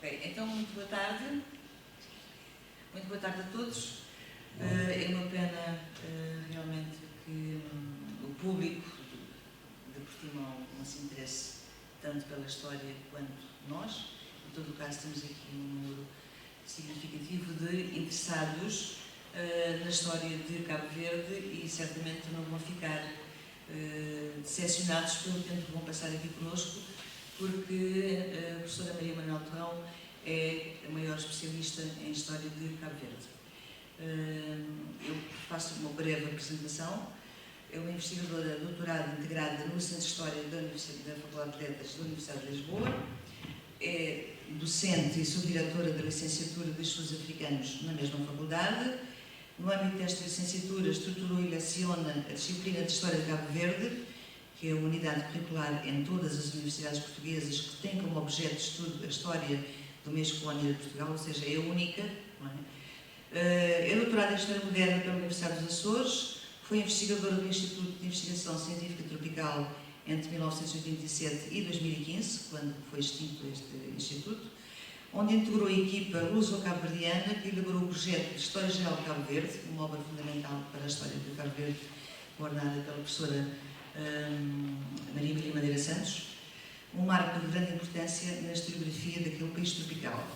Então, muito boa tarde. Muito boa tarde a todos. É uma pena realmente que o público de Portimão não se interesse tanto pela história quanto nós. Em todo o caso, temos aqui um número significativo de interessados na história de Cabo Verde e certamente não vão ficar decepcionados pelo tempo que vão passar aqui conosco, porque a professora Maria Manuel Torrão é a maior especialista em História de Cabo Verde. Eu faço uma breve apresentação. É uma investigadora doutorada integrada no Centro de História da Faculdade de Letras da Universidade de Lisboa. É docente e subdiretora da licenciatura de Estudos Africanos na mesma faculdade. No âmbito desta licenciatura, estruturou e leciona a disciplina de História de Cabo Verde, que é a unidade curricular em todas as universidades portuguesas que tem como objeto de estudo a história do mês colónia de Portugal, ou seja, é a única. Não é? É doutorada em História Moderna pela Universidade dos Açores, foi investigadora do Instituto de Investigação Científica Tropical entre 1987 e 2015, quando foi extinto este instituto, onde integrou a equipa luso-cabo-verdiana que elaborou o projeto de História Geral de Cabo Verde, uma obra fundamental para a história de Cabo Verde, coordenada pela professora Maria Maria Madeira Santos, um marco de grande importância na historiografia daquele país tropical.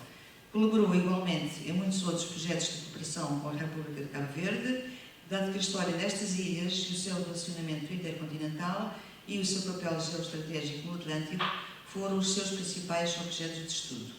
Colaborou igualmente em muitos outros projetos de cooperação com a República de Cabo Verde, dado que a história destas ilhas e o seu relacionamento intercontinental e o seu papel geoestratégico no Atlântico foram os seus principais objetos de estudo.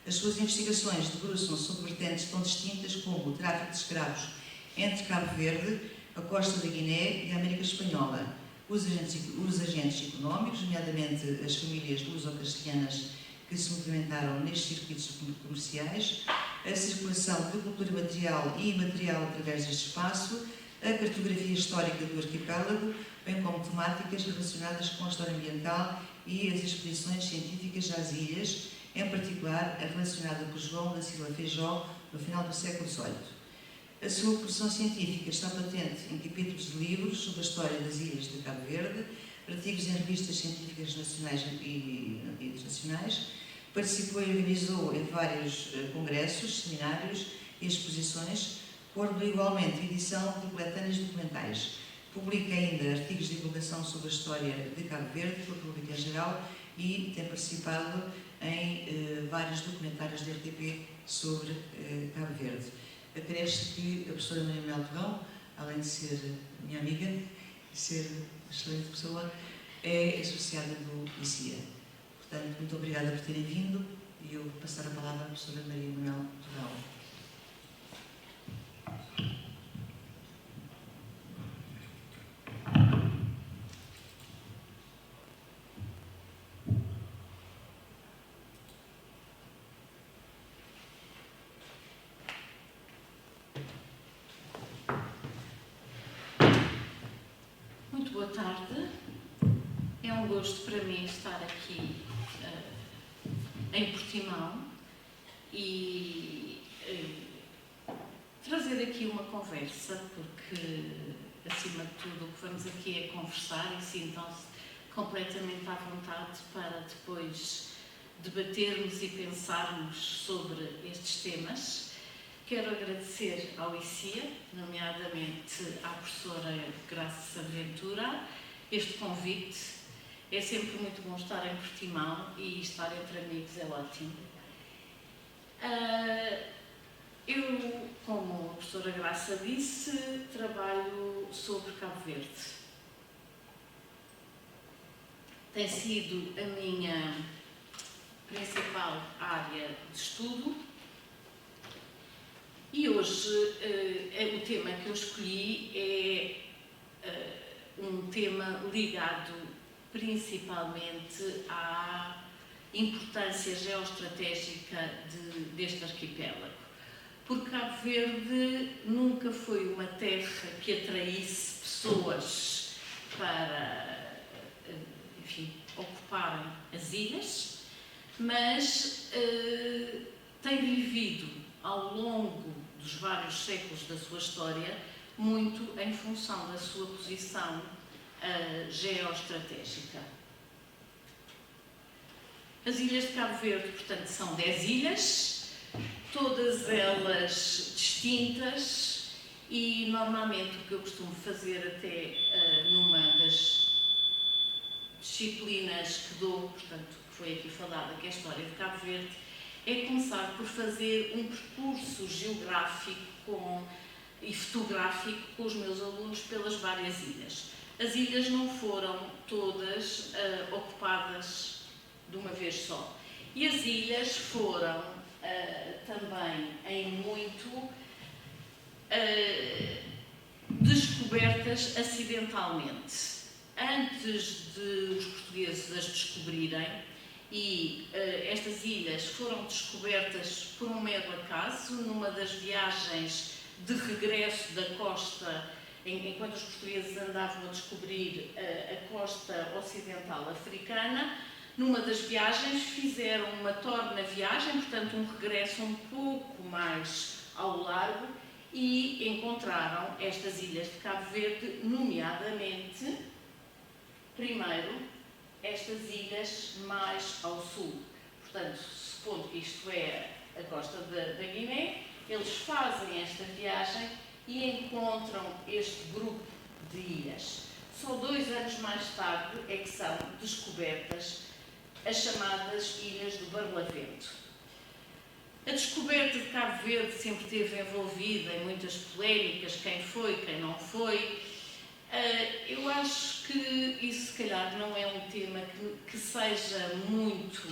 As suas investigações debruçam sobre vertentes tão distintas como o tráfico de escravos entre Cabo Verde, a costa da Guiné e a América Espanhola, os agentes económicos, nomeadamente as famílias luso-castelhanas que se movimentaram nestes circuitos comerciais, a circulação de cultura material e imaterial através deste espaço, a cartografia histórica do arquipélago, bem como temáticas relacionadas com a história ambiental e as expedições científicas às ilhas, em particular a relacionada com João da Silva Feijó no final do século XVIII. A sua produção científica está patente em capítulos de livros sobre a história das ilhas de Cabo Verde, artigos em revistas científicas nacionais e internacionais, participou e organizou em vários congressos, seminários e exposições, coordenou igualmente a edição de coletâneas documentais. Publica ainda artigos de divulgação sobre a história de Cabo Verde, pela pública em geral, e tem participado em vários documentários da RTP sobre Cabo Verde. Acresce que a professora Maria Manuel Torrão, além de ser minha amiga e ser uma excelente pessoa, é associada do ICIA. Portanto, muito obrigada por terem vindo e eu vou passar a palavra à professora Maria Manuel Torrão. Boa tarde, é um gosto para mim estar aqui em Portimão e trazer aqui uma conversa, porque acima de tudo o que vamos aqui é conversar e sintam-se completamente à vontade para depois debatermos e pensarmos sobre estes temas. Quero agradecer ao ICIA, nomeadamente à professora Graça Ventura, este convite. É sempre muito bom estar em Portimão e estar entre amigos é ótimo. Eu, como a professora Graça disse, trabalho sobre Cabo Verde. Tem sido a minha principal área de estudo. E hoje o tema que eu escolhi é um tema ligado principalmente à importância geoestratégica deste arquipélago. Porque Cabo Verde nunca foi uma terra que atraísse pessoas para, enfim, ocuparem as ilhas, mas tem vivido ao longo dos vários séculos da sua história, muito em função da sua posição geoestratégica. As ilhas de Cabo Verde, portanto, são 10 ilhas, todas elas distintas, e normalmente o que eu costumo fazer até numa das disciplinas que dou, portanto, que foi aqui falada, que é a história de Cabo Verde, é começar por fazer um percurso geográfico e fotográfico com os meus alunos pelas várias ilhas. As ilhas não foram todas ocupadas de uma vez só. E as ilhas foram também, em muito, descobertas acidentalmente. Antes de os portugueses as descobrirem, e estas ilhas foram descobertas por um mero acaso, numa das viagens de regresso da costa, enquanto os portugueses andavam a descobrir a costa ocidental africana. Numa das viagens fizeram uma torna viagem, portanto um regresso um pouco mais ao largo, e encontraram estas ilhas de Cabo Verde, nomeadamente, primeiro, estas ilhas mais ao sul. Portanto, supondo que isto é a costa da Guiné, eles fazem esta viagem e encontram este grupo de ilhas. Só 2 anos mais tarde é que são descobertas as chamadas Ilhas do Barlavento. A descoberta de Cabo Verde sempre esteve envolvida em muitas polémicas, quem foi, quem não foi. Eu acho que isso, se calhar, não é um tema que seja muito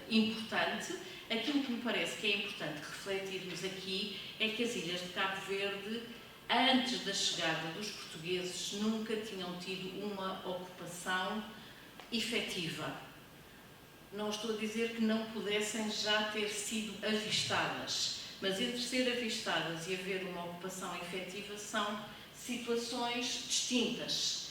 importante. Aquilo que me parece que é importante refletirmos aqui é que as ilhas de Cabo Verde, antes da chegada dos portugueses, nunca tinham tido uma ocupação efetiva. Não estou a dizer que não pudessem já ter sido avistadas, mas entre ser avistadas e haver uma ocupação efetiva são situações distintas.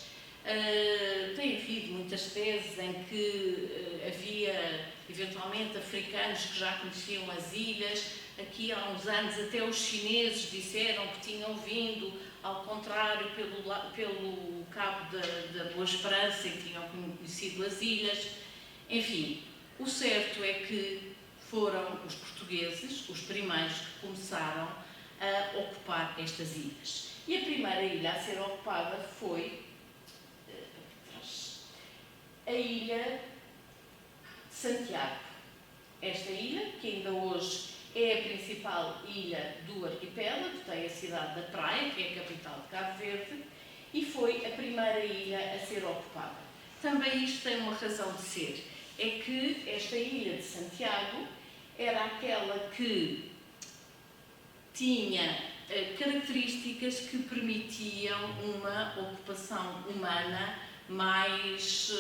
Tem havido muitas teses em que havia, eventualmente, africanos que já conheciam as ilhas. Aqui há uns anos até os chineses disseram que tinham vindo, ao contrário, pelo Cabo da Boa Esperança, e tinham conhecido as ilhas. Enfim, o certo é que foram os portugueses os primeiros que começaram a ocupar estas ilhas. E a primeira ilha a ser ocupada foi a ilha de Santiago. Esta ilha, que ainda hoje é a principal ilha do arquipélago, tem a cidade da Praia, que é a capital de Cabo Verde, e foi a primeira ilha a ser ocupada. Também isto tem uma razão de ser, é que esta ilha de Santiago era aquela que tinha características que permitiam uma ocupação humana mais,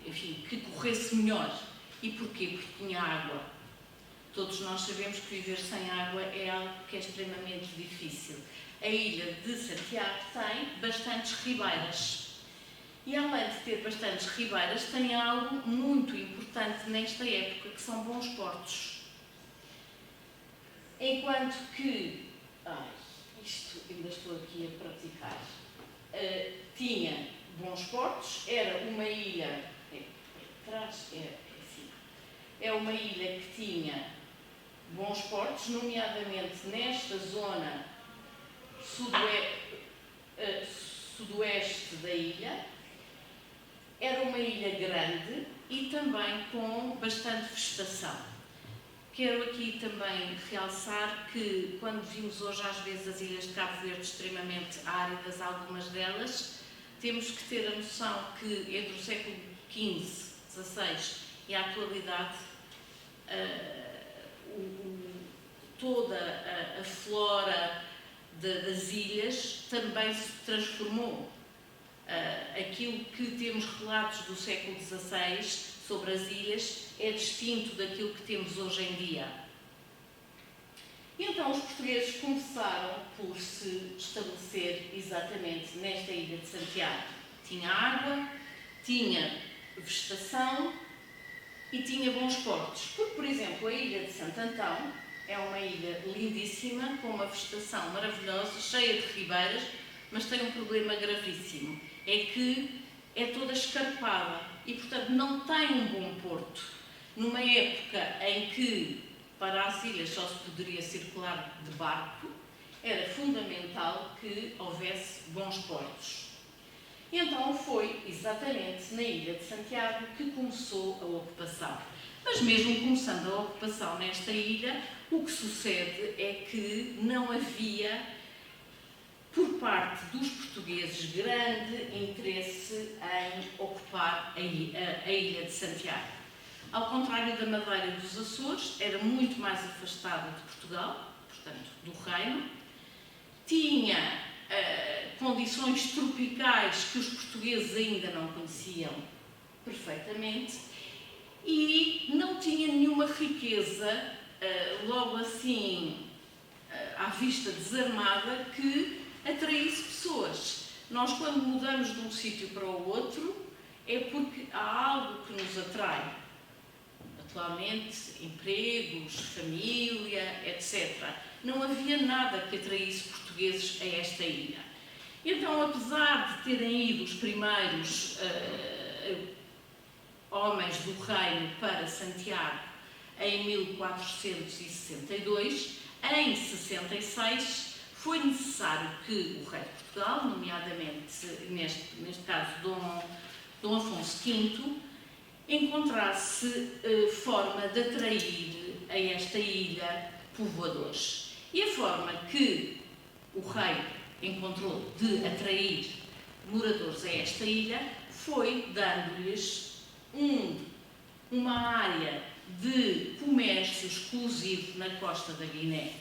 enfim, que corresse melhor. E porquê? Porque tinha água. Todos nós sabemos que viver sem água é algo que é extremamente difícil. A ilha de Santiago tem bastantes ribeiras. E além de ter bastantes ribeiras, tem algo muito importante nesta época, que são bons portos. Enquanto que, isto ainda estou aqui a praticar, tinha bons portos, era uma ilha, é uma ilha que tinha bons portos, nomeadamente nesta zona sudoeste da ilha. Era uma ilha grande e também com bastante vegetação. Quero aqui também realçar que, quando vimos hoje às vezes as ilhas de Cabo Verde extremamente áridas, algumas delas, temos que ter a noção que entre o século XV, XVI e a atualidade, toda a flora das ilhas também se transformou. Aquilo que temos relatos do século XVI sobre as ilhas é distinto daquilo que temos hoje em dia. E então os portugueses começaram por se estabelecer exatamente nesta ilha de Santiago. Tinha água, tinha vegetação e tinha bons portos. Porque, por exemplo, a ilha de Santo Antão é uma ilha lindíssima, com uma vegetação maravilhosa, cheia de ribeiras, mas tem um problema gravíssimo. É que é toda escarpada e, portanto, não tem um bom porto. Numa época em que para as ilhas só se poderia circular de barco, era fundamental que houvesse bons portos. Então foi exatamente na ilha de Santiago que começou a ocupação. Mas mesmo começando a ocupação nesta ilha, o que sucede é que não havia, por parte dos portugueses, grande interesse em ocupar a ilha de Santiago. Ao contrário da Madeira e dos Açores, era muito mais afastada de Portugal, portanto, do Reino, tinha condições tropicais que os portugueses ainda não conheciam perfeitamente e não tinha nenhuma riqueza, logo assim, à vista desarmada, que atraísse pessoas. Nós, quando mudamos de um sítio para o outro, é porque há algo que nos atrai. Atualmente, empregos, família, etc. Não havia nada que atraísse portugueses a esta ilha. Então, apesar de terem ido os primeiros homens do reino para Santiago em 1462, em 66 foi necessário que o rei de Portugal, nomeadamente, neste caso, Dom Afonso V, encontrasse forma de atrair a esta ilha povoadores. E a forma que o rei encontrou de atrair moradores a esta ilha foi dando-lhes uma área de comércio exclusivo na costa da Guiné.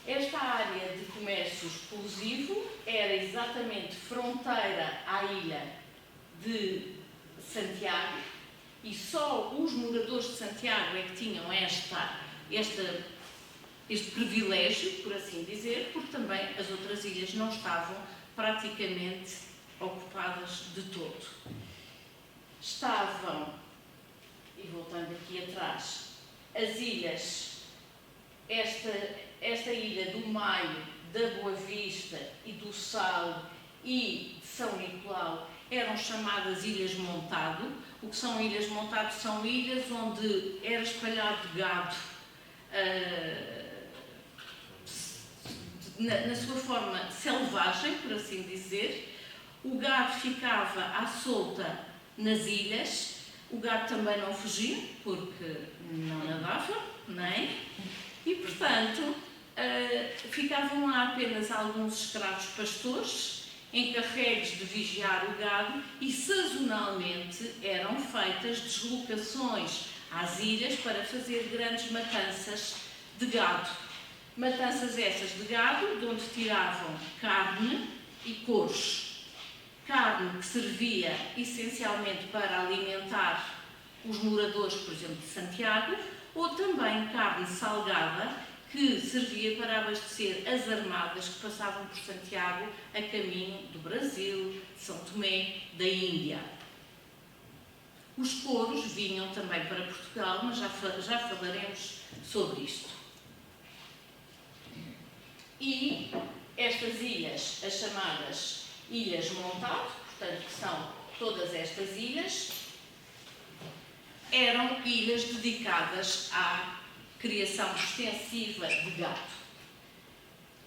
Esta área de comércio exclusivo era exatamente fronteira à ilha de Santiago, e só os moradores de Santiago é que tinham este privilégio, por assim dizer, porque também as outras ilhas não estavam praticamente ocupadas de todo. Estavam, e voltando aqui atrás, as ilhas, esta ilha do Maio, da Boa Vista e do Sal e de São Nicolau eram chamadas Ilhas Montado. O que são Ilhas Montado? São ilhas onde era espalhado gado na sua forma selvagem, por assim dizer. O gado ficava à solta nas ilhas, o gado também não fugia, porque não nadava, não é? E, portanto, ficavam lá apenas alguns escravos pastores, encarregues de vigiar o gado, e sazonalmente eram feitas deslocações às ilhas para fazer grandes matanças de gado. Matanças essas de gado, de onde tiravam carne e couros. Carne que servia essencialmente para alimentar os moradores, por exemplo, de Santiago, ou também carne salgada, que servia para abastecer as armadas que passavam por Santiago a caminho do Brasil, de São Tomé, da Índia. Os couros vinham também para Portugal, mas já falaremos sobre isto. E estas ilhas, as chamadas Ilhas Montado, portanto, que são todas estas ilhas, eram ilhas dedicadas à criação extensiva de gado.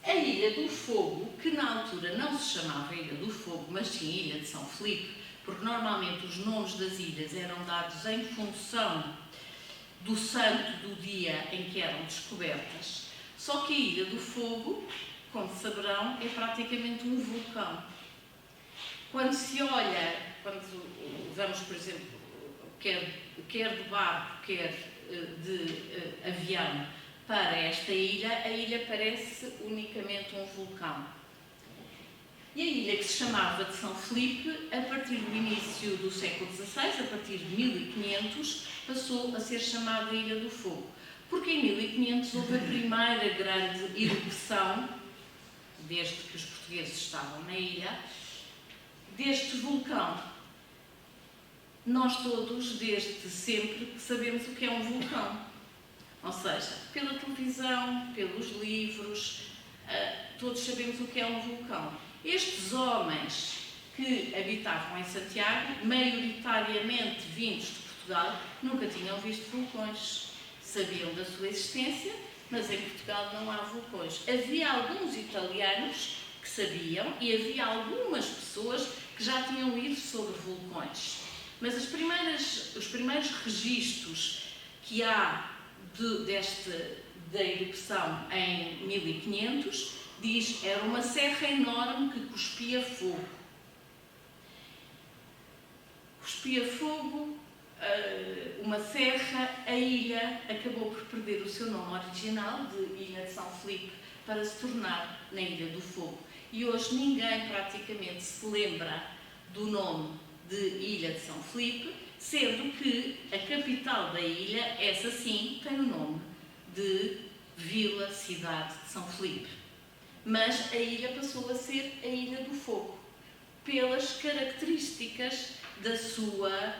A Ilha do Fogo, que na altura não se chamava Ilha do Fogo, mas sim Ilha de São Filipe, porque normalmente os nomes das ilhas eram dados em função do santo do dia em que eram descobertas, só que a Ilha do Fogo, como saberão, é praticamente um vulcão. Quando se olha, quando vamos, por exemplo, quer de barco, quer de avião para esta ilha, a ilha parece unicamente um vulcão. E a ilha, que se chamava de São Filipe, a partir do início do século XVI, a partir de 1500, passou a ser chamada Ilha do Fogo, porque em 1500 houve a primeira grande erupção, desde que os portugueses estavam na ilha, deste vulcão. Nós todos, desde sempre, sabemos o que é um vulcão. Ou seja, pela televisão, pelos livros, todos sabemos o que é um vulcão. Estes homens que que habitavam em Santiago, maioritariamente vindos de Portugal, nunca tinham visto vulcões. Sabiam da sua existência, mas em Portugal não há vulcões. Havia alguns italianos que sabiam e havia algumas pessoas que já tinham lido sobre vulcões. Mas os primeiros registros que há da erupção em 1500 diz que era uma serra enorme que cuspia fogo. Cuspia fogo, uma serra, a ilha acabou por perder o seu nome original, de Ilha de São Filipe, para se tornar na Ilha do Fogo. E hoje ninguém praticamente se lembra do nome de Ilha de São Filipe, sendo que a capital da ilha, essa sim, tem o nome de Vila Cidade de São Filipe. Mas a ilha passou a ser a Ilha do Fogo, pelas características da sua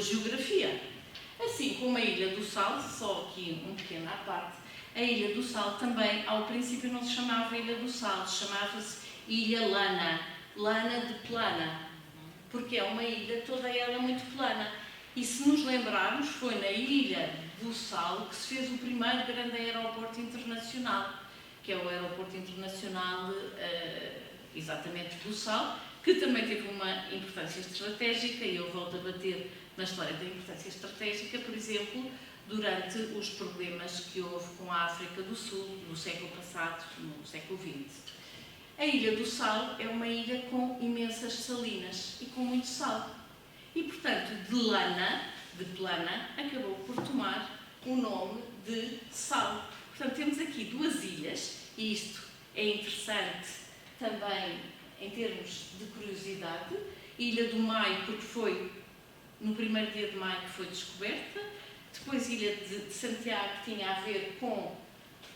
geografia. Assim como a Ilha do Sal, só aqui um pequeno à parte, a Ilha do Sal também, ao princípio não se chamava Ilha do Sal, chamava-se Ilha Lana, Lana de plana, porque é uma ilha toda ela muito plana. E se nos lembrarmos, foi na Ilha do Sal que se fez o primeiro grande aeroporto internacional, que é o aeroporto internacional exatamente do Sal, que também teve uma importância estratégica, e eu volto a bater na história da importância estratégica, por exemplo, durante os problemas que houve com a África do Sul no século passado, no século XX. A Ilha do Sal é uma ilha com imensas salinas e com muito sal. E, portanto, de plana, acabou por tomar o nome de Sal. Portanto, temos aqui duas ilhas, e isto é interessante também em termos de curiosidade. Ilha do Maio, porque foi no primeiro dia de maio que foi descoberta. Depois, Ilha de Santiago, que tinha a ver com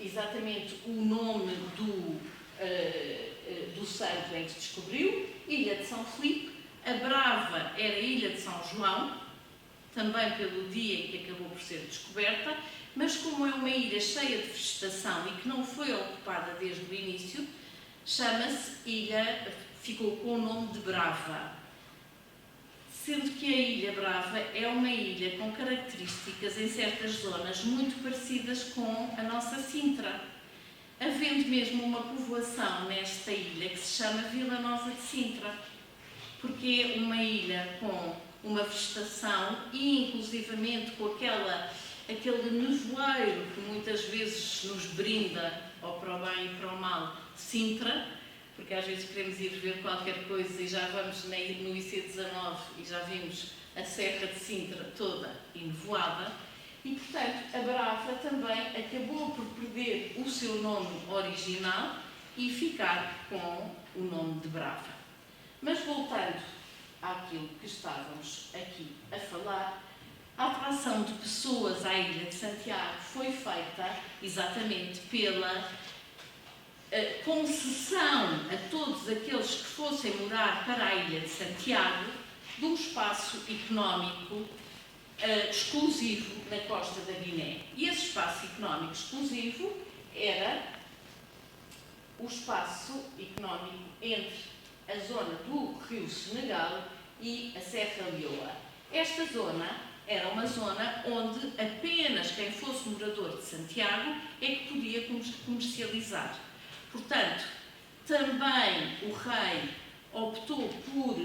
exatamente o nome do santo em que se descobriu. Ilha de São Filipe. A Brava era a Ilha de São João, também pelo dia em que acabou por ser descoberta, mas como é uma ilha cheia de vegetação e que não foi ocupada desde o início, chama-se ilha, ficou com o nome de Brava. Sendo que a Ilha Brava é uma ilha com características em certas zonas muito parecidas com a nossa Sintra, havendo mesmo uma povoação nesta ilha que se chama Vila Nova de Sintra, porque é uma ilha com uma vegetação e inclusivamente com aquele nevoeiro que muitas vezes nos brinda, ou para o bem e para o mal, Sintra, porque às vezes queremos ir ver qualquer coisa e já vamos no IC19 e já vimos a Serra de Sintra toda enevoada. E, portanto, a Brava também acabou por perder o seu nome original e ficar com o nome de Brava. Mas voltando àquilo que estávamos aqui a falar, a atração de pessoas à Ilha de Santiago foi feita exatamente pela concessão a todos aqueles que fossem morar para a Ilha de Santiago de um espaço económico exclusivo na costa da Guiné. E esse espaço económico exclusivo era o espaço económico entre a zona do Rio Senegal e a Serra Leoa. Esta zona era uma zona onde apenas quem fosse morador de Santiago é que podia comercializar. Portanto, também o rei optou por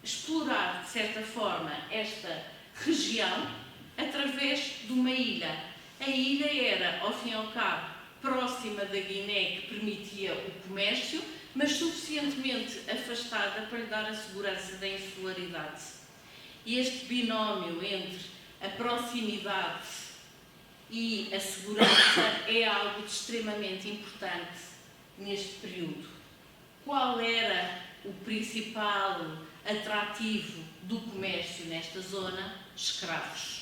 explorar, de certa forma, esta região através de uma ilha. A ilha era, ao fim e ao cabo, próxima da Guiné, que permitia o comércio, mas suficientemente afastada para lhe dar a segurança da insularidade. E este binómio entre a proximidade e a segurança é algo de extremamente importante neste período. Qual era o principal atrativo do comércio nesta zona? Escravos.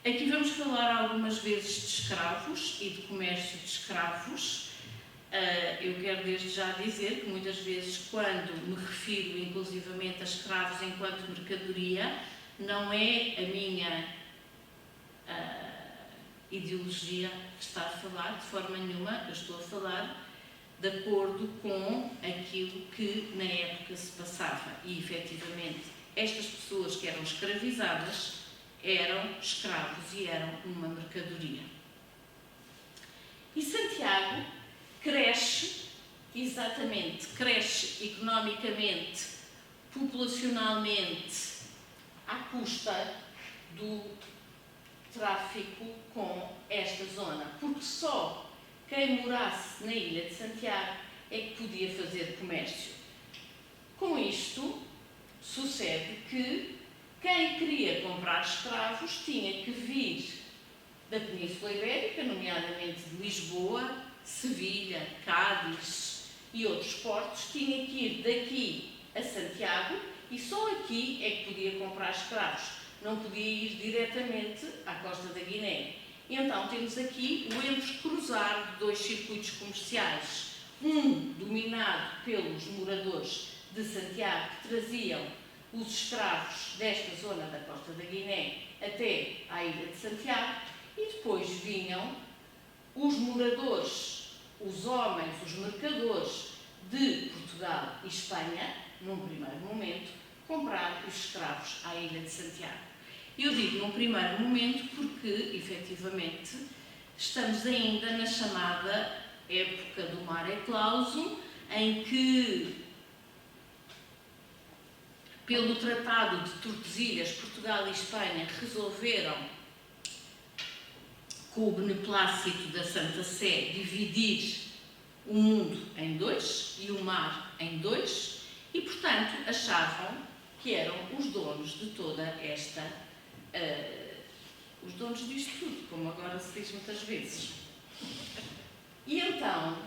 Aqui vamos falar algumas vezes de escravos e de comércio de escravos. Eu quero desde já dizer que muitas vezes, quando me refiro inclusivamente a escravos enquanto mercadoria, não é a minha ideologia está a falar, de forma nenhuma eu estou a falar de acordo com aquilo que na época se passava. E, efetivamente, estas pessoas que eram escravizadas eram escravos e eram uma mercadoria. E Santiago cresce, exatamente, cresce economicamente, populacionalmente, à custa do tráfico com esta zona, porque só quem morasse na ilha de Santiago é que podia fazer comércio. Com isto, sucede que quem queria comprar escravos tinha que vir da Península Ibérica, nomeadamente de Lisboa, Sevilha, Cádiz e outros portos, tinha que ir daqui a Santiago e só aqui é que podia comprar escravos. Não podia ir diretamente à costa da Guiné. Então temos aqui o entrecruzar de dois circuitos comerciais, um dominado pelos moradores de Santiago que traziam os escravos desta zona da costa da Guiné até à ilha de Santiago, e depois vinham os moradores, os homens, os mercadores de Portugal e Espanha, num primeiro momento, comprar os escravos à ilha de Santiago. Eu digo num primeiro momento porque, efetivamente, estamos ainda na chamada época do Mare Clausum, em que, pelo Tratado de Tordesilhas, Portugal e Espanha resolveram, com o beneplácito da Santa Sé, dividir o mundo em dois e o mar em dois, e, portanto, achavam que eram os donos de toda esta os donos disto tudo, como agora se diz muitas vezes. E então,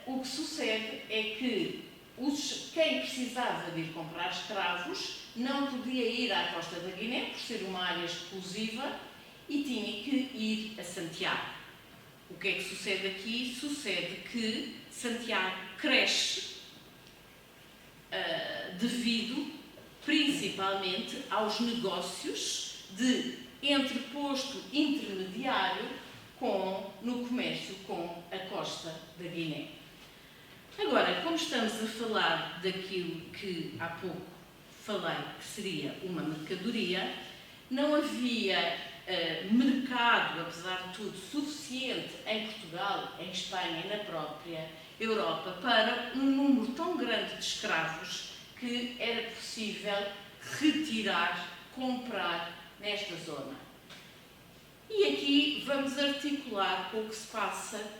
o que sucede é que quem precisava de ir comprar escravos não podia ir à costa da Guiné, por ser uma área exclusiva, e tinha que ir a Santiago. O que é que sucede aqui? Sucede que Santiago cresce devido, principalmente, aos negócios de entreposto intermediário no comércio com a costa da Guiné. Agora, como estamos a falar daquilo que há pouco falei que seria uma mercadoria, não havia mercado, apesar de tudo, suficiente em Portugal, em Espanha e na própria Europa para um número tão grande de escravos que era possível retirar, comprar nesta zona. E aqui vamos articular com o que se passa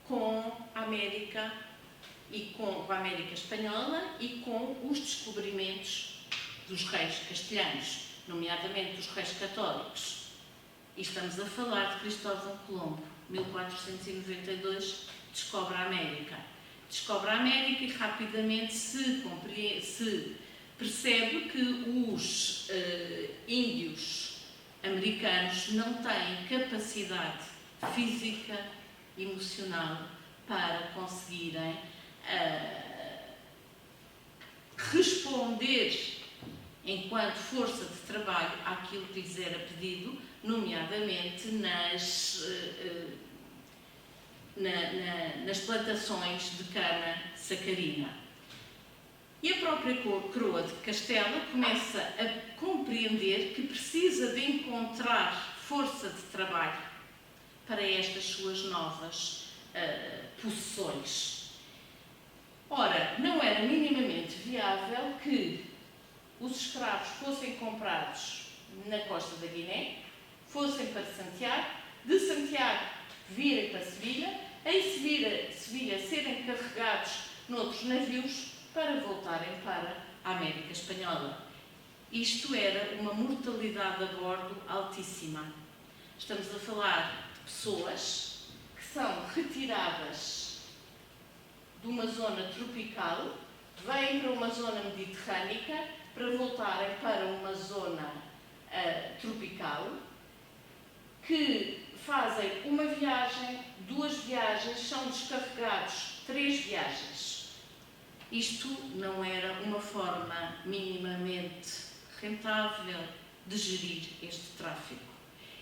com a América e com a América Espanhola e com os descobrimentos dos reis castelhanos, nomeadamente dos reis católicos. E estamos a falar de Cristóvão Colombo, 1492, descobre a América. Descobre a América e rapidamente se percebe que os índios americanos não têm capacidade física, emocional para conseguirem responder enquanto força de trabalho àquilo que lhes era pedido, nomeadamente nas plantações de cana sacarina. E a própria coroa de Castela começa a compreender que precisa de encontrar força de trabalho para estas suas novas possessões. Ora, não era minimamente viável que os escravos fossem comprados na costa da Guiné, fossem para Santiago, de Santiago virem para Sevilha, em Sevilha serem carregados noutros navios para voltarem para a América Espanhola. Isto era uma mortalidade a bordo altíssima. Estamos a falar de pessoas que são retiradas de uma zona tropical, vêm para uma zona mediterrânica para voltarem para uma zona tropical, que fazem uma viagem, 2 viagens, são descarregados 3 viagens. Isto não era uma forma minimamente rentável de gerir este tráfico.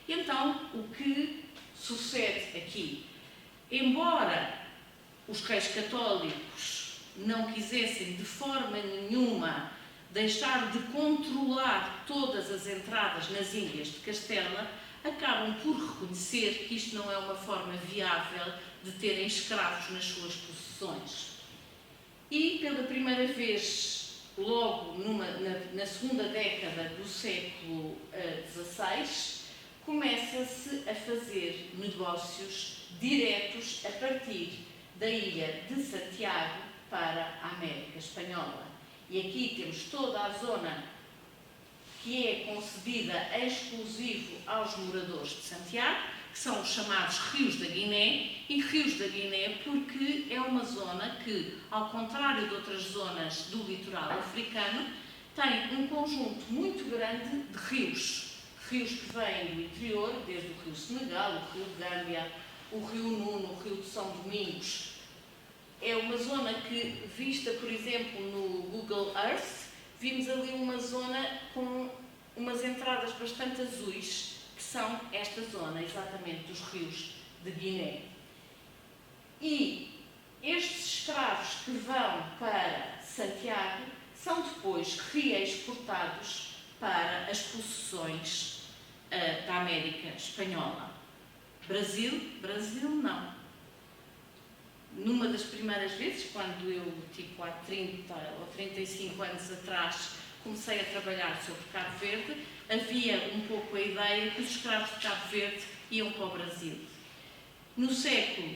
Então, o que sucede aqui? Embora os reis católicos não quisessem de forma nenhuma deixar de controlar todas as entradas nas Ilhas de Castela, acabam por reconhecer que isto não é uma forma viável de terem escravos nas suas possessões. E, pela primeira vez, logo na segunda década do século XVI, começa-se a fazer negócios diretos a partir da ilha de Santiago para a América Espanhola. E aqui temos toda a zona que é concedida exclusivo aos moradores de Santiago, que são os chamados Rios da Guiné, e Rios da Guiné porque é uma zona que, ao contrário de outras zonas do litoral africano, tem um conjunto muito grande de rios. Rios que vêm do interior, desde o Rio Senegal, o Rio Gâmbia, o Rio Nuno, o Rio de São Domingos. É uma zona que, vista, por exemplo, no Google Earth, vimos ali uma zona com umas entradas bastante azuis, que são esta zona, exatamente, dos rios de Guiné. E estes escravos que vão para Santiago são depois reexportados para as possessões da América Espanhola. Brasil não. Numa das primeiras vezes, quando eu, há 30 ou 35 anos atrás, comecei a trabalhar sobre Cabo Verde, havia um pouco a ideia que os escravos de Cabo Verde iam para o Brasil. No século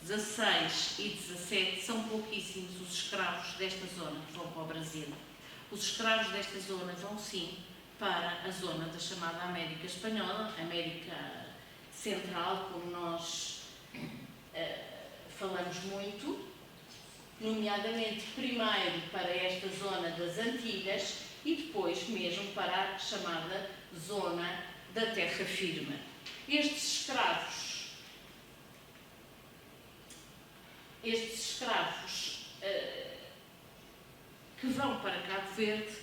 XVI e XVII, são pouquíssimos os escravos desta zona que vão para o Brasil. Os escravos desta zona vão, sim, para a zona da chamada América Espanhola, América Central, como nós falamos muito, nomeadamente primeiro para esta zona das Antilhas e depois mesmo para a chamada zona da terra firme. Estes escravos que vão para Cabo Verde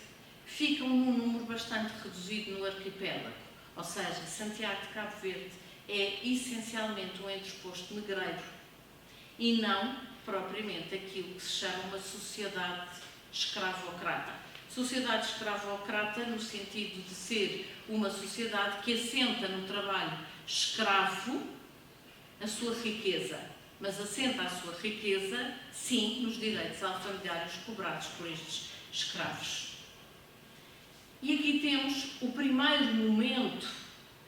ficam num número bastante reduzido no arquipélago, ou seja, Santiago de Cabo Verde é essencialmente um entreposto negreiro e não propriamente aquilo que se chama uma sociedade escravocrata. Sociedade escravocrata no sentido de ser uma sociedade que assenta no trabalho escravo a sua riqueza, mas assenta a sua riqueza, sim, nos direitos alfandegários cobrados por estes escravos. E aqui temos o primeiro momento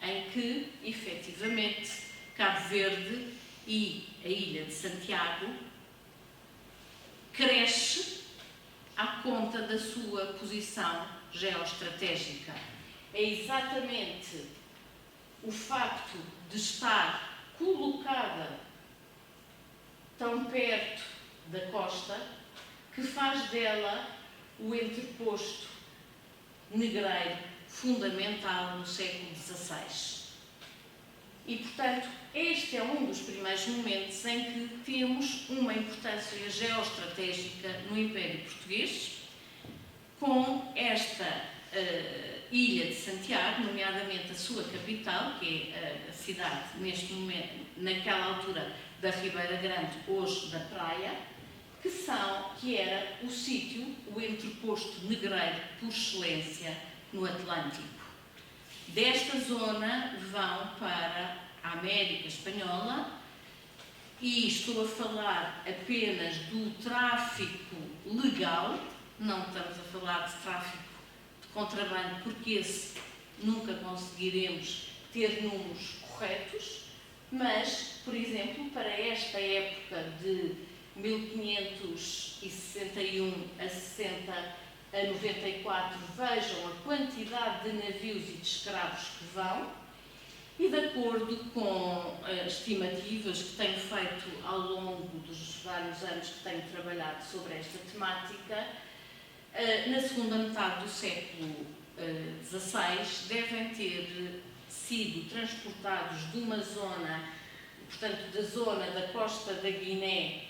em que, efetivamente, Cabo Verde e a ilha de Santiago cresce à conta da sua posição geoestratégica. É exatamente o facto de estar colocada tão perto da costa que faz dela o entreposto negreiro fundamental no século XVI. E, portanto, este é um dos primeiros momentos em que temos uma importância geoestratégica no Império Português, com esta ilha de Santiago, nomeadamente a sua capital, que é a cidade, neste momento, naquela altura, da Ribeira Grande, hoje da Praia, que era o sítio, o entreposto negreiro por excelência no Atlântico. Desta zona vão para a América Espanhola, e estou a falar apenas do tráfico legal, não estamos a falar de tráfico de contrabando, porque esse nunca conseguiremos ter números corretos, mas, por exemplo, para esta época de 1561 a 94, vejam a quantidade de navios e de escravos que vão, e de acordo com estimativas que tenho feito ao longo dos vários anos que tenho trabalhado sobre esta temática, na segunda metade do século XVI devem ter sido transportados de uma zona, portanto, da zona da costa da Guiné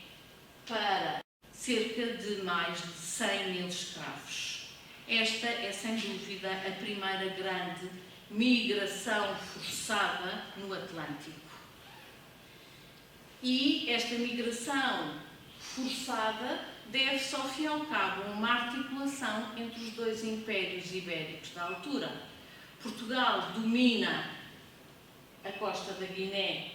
para cerca de mais de 100 mil escravos. Esta é, sem dúvida, a primeira grande migração forçada no Atlântico. E esta migração forçada deve-se, ao fim e ao cabo, a uma articulação entre os dois impérios ibéricos da altura. Portugal domina a costa da Guiné,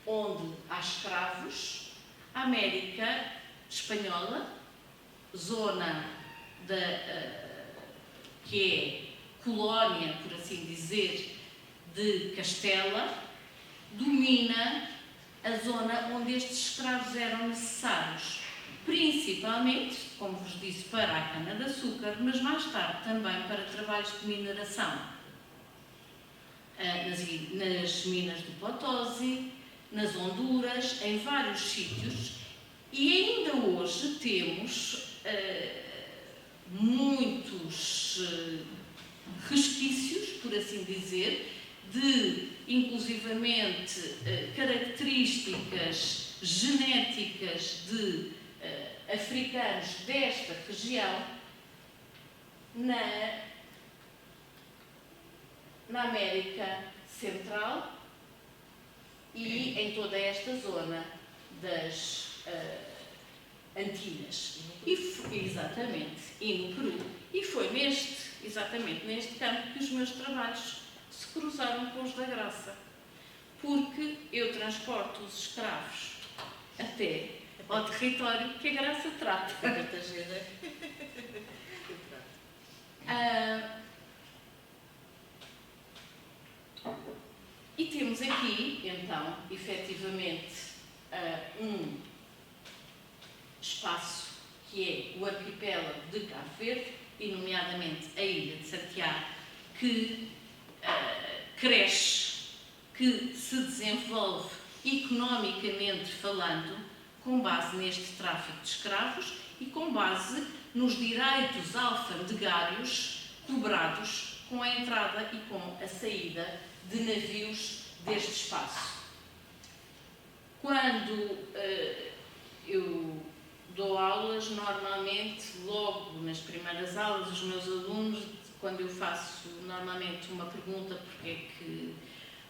onde há escravos. A América Espanhola, zona que é colónia, por assim dizer, de Castela, domina a zona onde estes escravos eram necessários, principalmente, como vos disse, para a cana-de-açúcar, mas mais tarde também para trabalhos de mineração. Nas minas do Potosí, nas Honduras, em vários sítios, e ainda hoje temos muitos resquícios, por assim dizer, de, inclusivamente, características genéticas de africanos desta região na América Central e em toda esta zona das Antilhas. Exatamente, e no Peru. E foi exatamente neste campo que os meus trabalhos se cruzaram com os da Graça. Porque eu transporto os escravos até ao território que a Graça trata. E temos aqui, então, efetivamente, um espaço que é o arquipélago de Cabo Verde, e nomeadamente a ilha de Santiago, que cresce, que se desenvolve economicamente falando, com base neste tráfico de escravos e com base nos direitos alfandegários cobrados com a entrada e com a saída de navios deste espaço. Quando eu dou aulas, normalmente, logo nas primeiras aulas, os meus alunos, quando eu faço normalmente uma pergunta,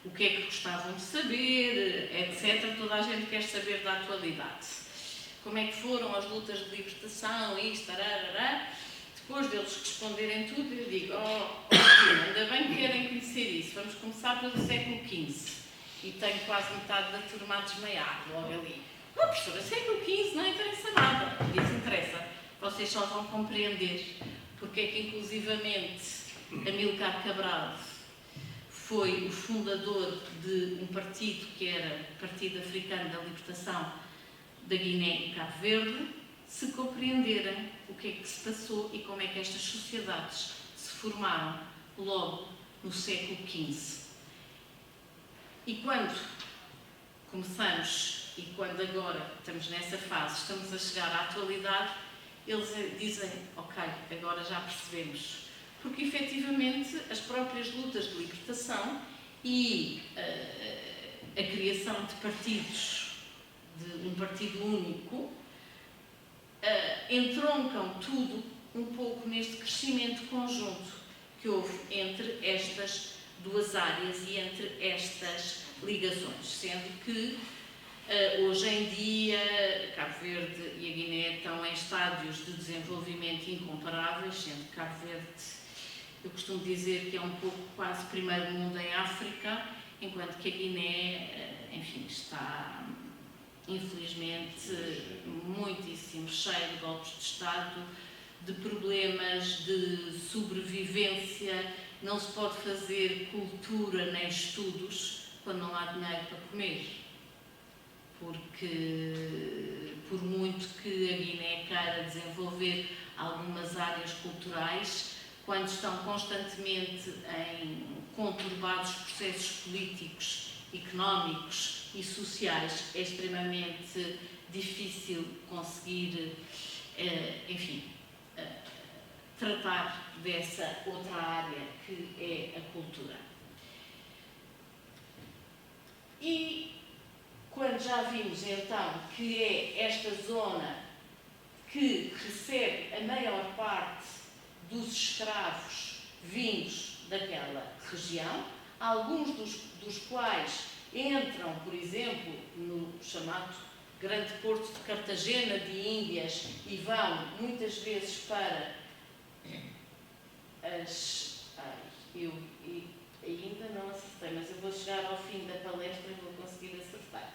o que é que gostavam de saber, etc., toda a gente quer saber da atualidade. Como é que foram as lutas de libertação, isto, tararará. Depois deles responderem tudo, eu digo, ainda bem que querem conhecer isso, vamos começar pelo século XV. E tenho quase metade da turma a desmaiar, logo ali. Professora, século XV não interessa nada. Isso interessa. Vocês só vão compreender porque é que, inclusivamente, Amílcar Cabral foi o fundador de um partido que era o Partido Africano da Libertação da Guiné e Cabo Verde, se compreenderem o que é que se passou e como é que estas sociedades se formaram logo no século XV. E quando começamos, e quando agora estamos nessa fase, estamos a chegar à atualidade, eles dizem, ok, agora já percebemos. Porque, efetivamente, as próprias lutas de libertação e a criação de partidos, de um partido único, entroncam tudo um pouco neste crescimento conjunto que houve entre estas duas áreas e entre estas ligações, sendo que hoje em dia Cabo Verde e a Guiné estão em estádios de desenvolvimento incomparáveis, sendo que Cabo Verde, eu costumo dizer que é um pouco quase primeiro mundo em África, enquanto que a Guiné, enfim, está infelizmente muitíssimo cheio de golpes de Estado, de problemas de sobrevivência. Não se pode fazer cultura nem estudos quando não há dinheiro para comer, porque por muito que a Guiné queira desenvolver algumas áreas culturais, quando estão constantemente em conturbados processos políticos, económicos e sociais, é extremamente difícil conseguir, enfim, tratar dessa outra área que é a cultura. E quando já vimos então que é esta zona que recebe a maior parte dos escravos vindos daquela região, alguns dos quais entram, por exemplo, no chamado Grande Porto de Cartagena de Índias e vão muitas vezes para eu ainda não acertei, mas eu vou chegar ao fim da palestra e vou conseguir acertar.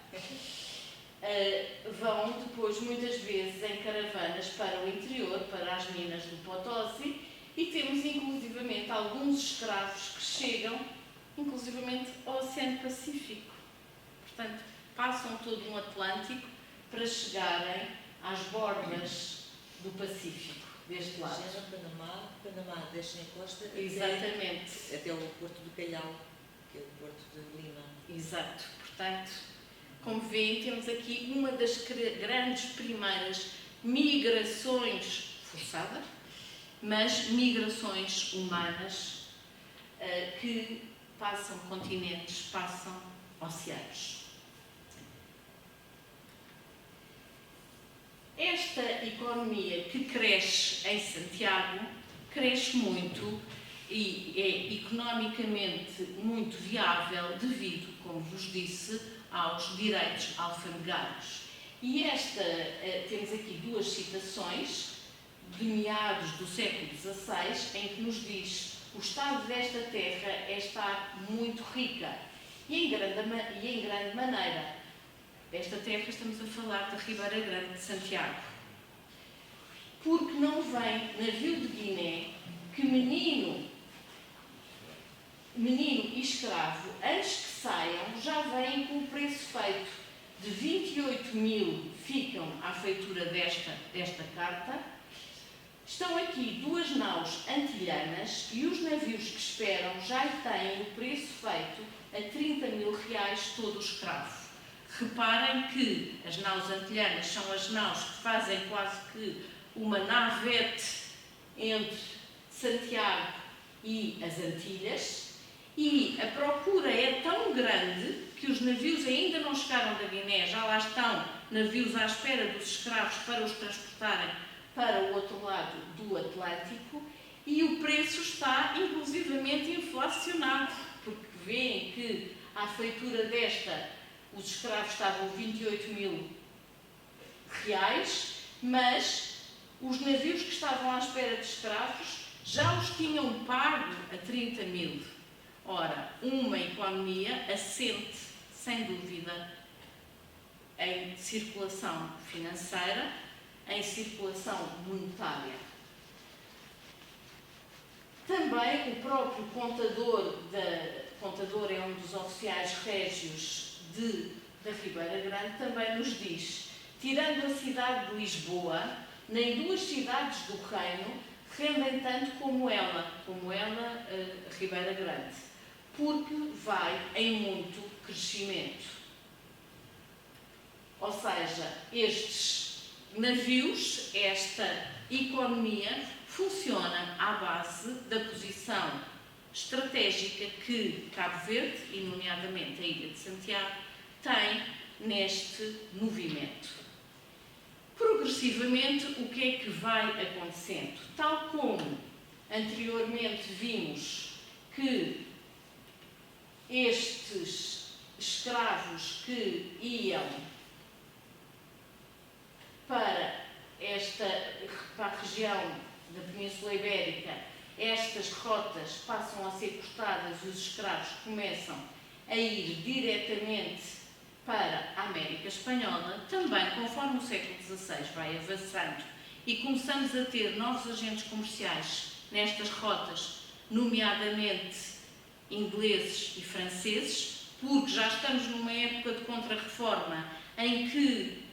Vão depois muitas vezes em caravanas para o interior, para as minas do Potosí, e temos inclusivamente alguns escravos que chegam inclusivamente ao Oceano Pacífico. Portanto, passam todo um Atlântico para chegarem às bordas do Pacífico, deste lado. Panamá deixa a costa Exatamente. até o Porto do Callao, que é o Porto de Lima. Exato. Portanto, como veem, temos aqui uma das grandes primeiras migrações forçadas, mas migrações humanas que passam continentes, passam oceanos. Esta economia que cresce em Santiago, cresce muito e é economicamente muito viável devido, como vos disse, aos direitos alfandegários. E temos aqui duas citações de meados do século XVI, em que nos diz: o estado desta terra está muito rica e em grande maneira. Esta terra, estamos a falar da Ribeira Grande de Santiago. Porque não vem navio de Guiné que menino e escravo, antes que saiam, já vêm com o preço feito. De 28.000 ficam à feitura desta carta. Estão aqui 2 naus antilhanas e os navios que esperam já têm o preço feito a 30.000 reais todo o escravo. Reparem que as naus antilhanas são as naus que fazem quase que uma navete entre Santiago e as Antilhas, e a procura é tão grande que os navios ainda não chegaram da Guiné, já lá estão navios à espera dos escravos para os transportarem para o outro lado do Atlântico, e o preço está inclusivamente inflacionado, porque veem que à feitura desta os escravos estavam 28.000 reais, mas os navios que estavam à espera de escravos já os tinham pago a 30.000. Ora, uma economia assente, sem dúvida, em circulação financeira, em circulação monetária. Também o próprio contador é um dos oficiais régios da Ribeira Grande, também nos diz: tirando a cidade de Lisboa, nem 2 cidades do reino rendem tanto como ela, a Ribeira Grande, porque vai em muito crescimento. Ou seja, estes navios, esta economia, funciona à base da posição estratégica que Cabo Verde, e nomeadamente a Ilha de Santiago, tem neste movimento. Progressivamente, o que é que vai acontecendo? Tal como anteriormente vimos que estes escravos que iam para a região da Península Ibérica, estas rotas passam a ser cortadas e os escravos começam a ir diretamente para a América Espanhola. Também, conforme o século XVI vai avançando e começamos a ter novos agentes comerciais nestas rotas, nomeadamente ingleses e franceses, porque já estamos numa época de contra-reforma em que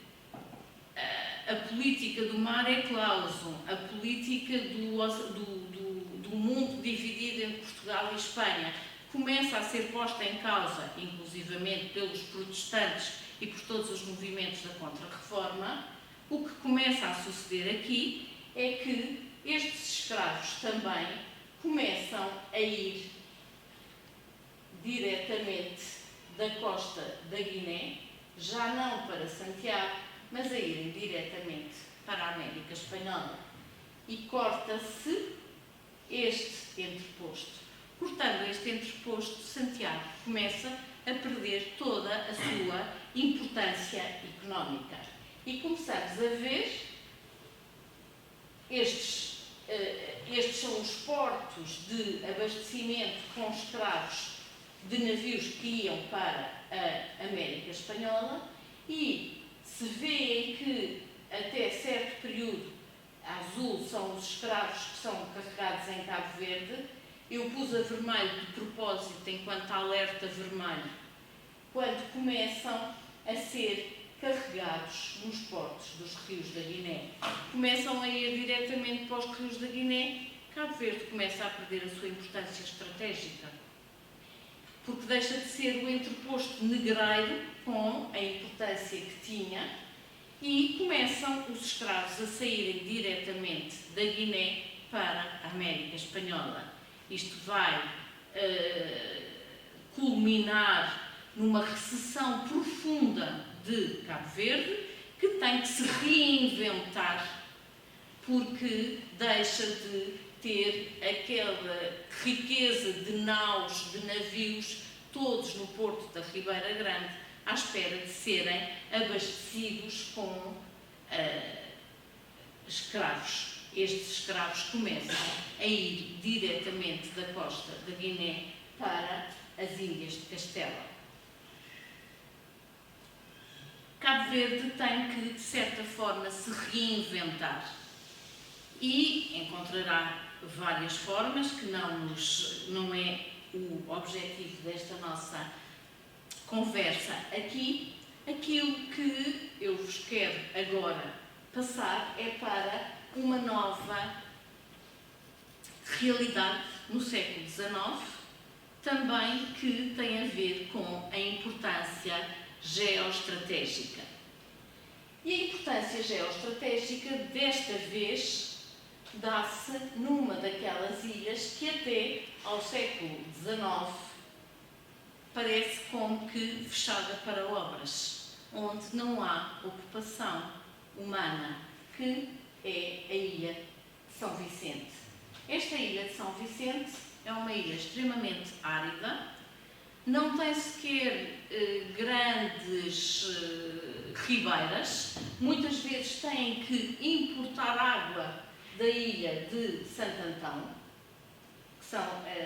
a política do mar é clauso, a política do mundo dividido entre Portugal e Espanha começa a ser posta em causa, inclusivamente pelos protestantes e por todos os movimentos da contra-reforma. O que começa a suceder aqui é que estes escravos também começam a ir diretamente da costa da Guiné, já não para Santiago, mas a irem diretamente para a América Espanhola. E corta-se este entreposto. Cortando este entreposto, Santiago começa a perder toda a sua importância económica. E começamos a ver estes são os portos de abastecimento com escravos de navios que iam para a América Espanhola, e se vê que até certo período azul são os escravos que são carregados em Cabo Verde. Eu pus a vermelho de propósito enquanto alerta vermelho, quando começam a ser carregados nos portos dos rios da Guiné. Começam a ir diretamente para os rios da Guiné. Cabo Verde começa a perder a sua importância estratégica, porque deixa de ser o entreposto negreiro com a importância que tinha, e começam os escravos a saírem diretamente da Guiné para a América Espanhola. Isto vai culminar numa recessão profunda de Cabo Verde, que tem que se reinventar, porque deixa de ter aquela riqueza de naus, de navios, todos no porto da Ribeira Grande, à espera de serem abastecidos com escravos. Estes escravos começam a ir diretamente da costa da Guiné para as Ilhas de Castela. Cabo Verde tem que, de certa forma, se reinventar e encontrará várias formas, que não é o objetivo desta nossa conversa aqui. Aquilo que eu vos quero agora passar é para uma nova realidade no século XIX, também que tem a ver com a importância geoestratégica. E a importância geoestratégica, desta vez, dá-se numa daquelas ilhas que até ao século XIX parece como que fechada para obras, onde não há ocupação humana, que é a ilha de São Vicente. Esta ilha de São Vicente é uma ilha extremamente árida, não tem sequer grandes ribeiras, muitas vezes têm que importar água da ilha de Santo Antão,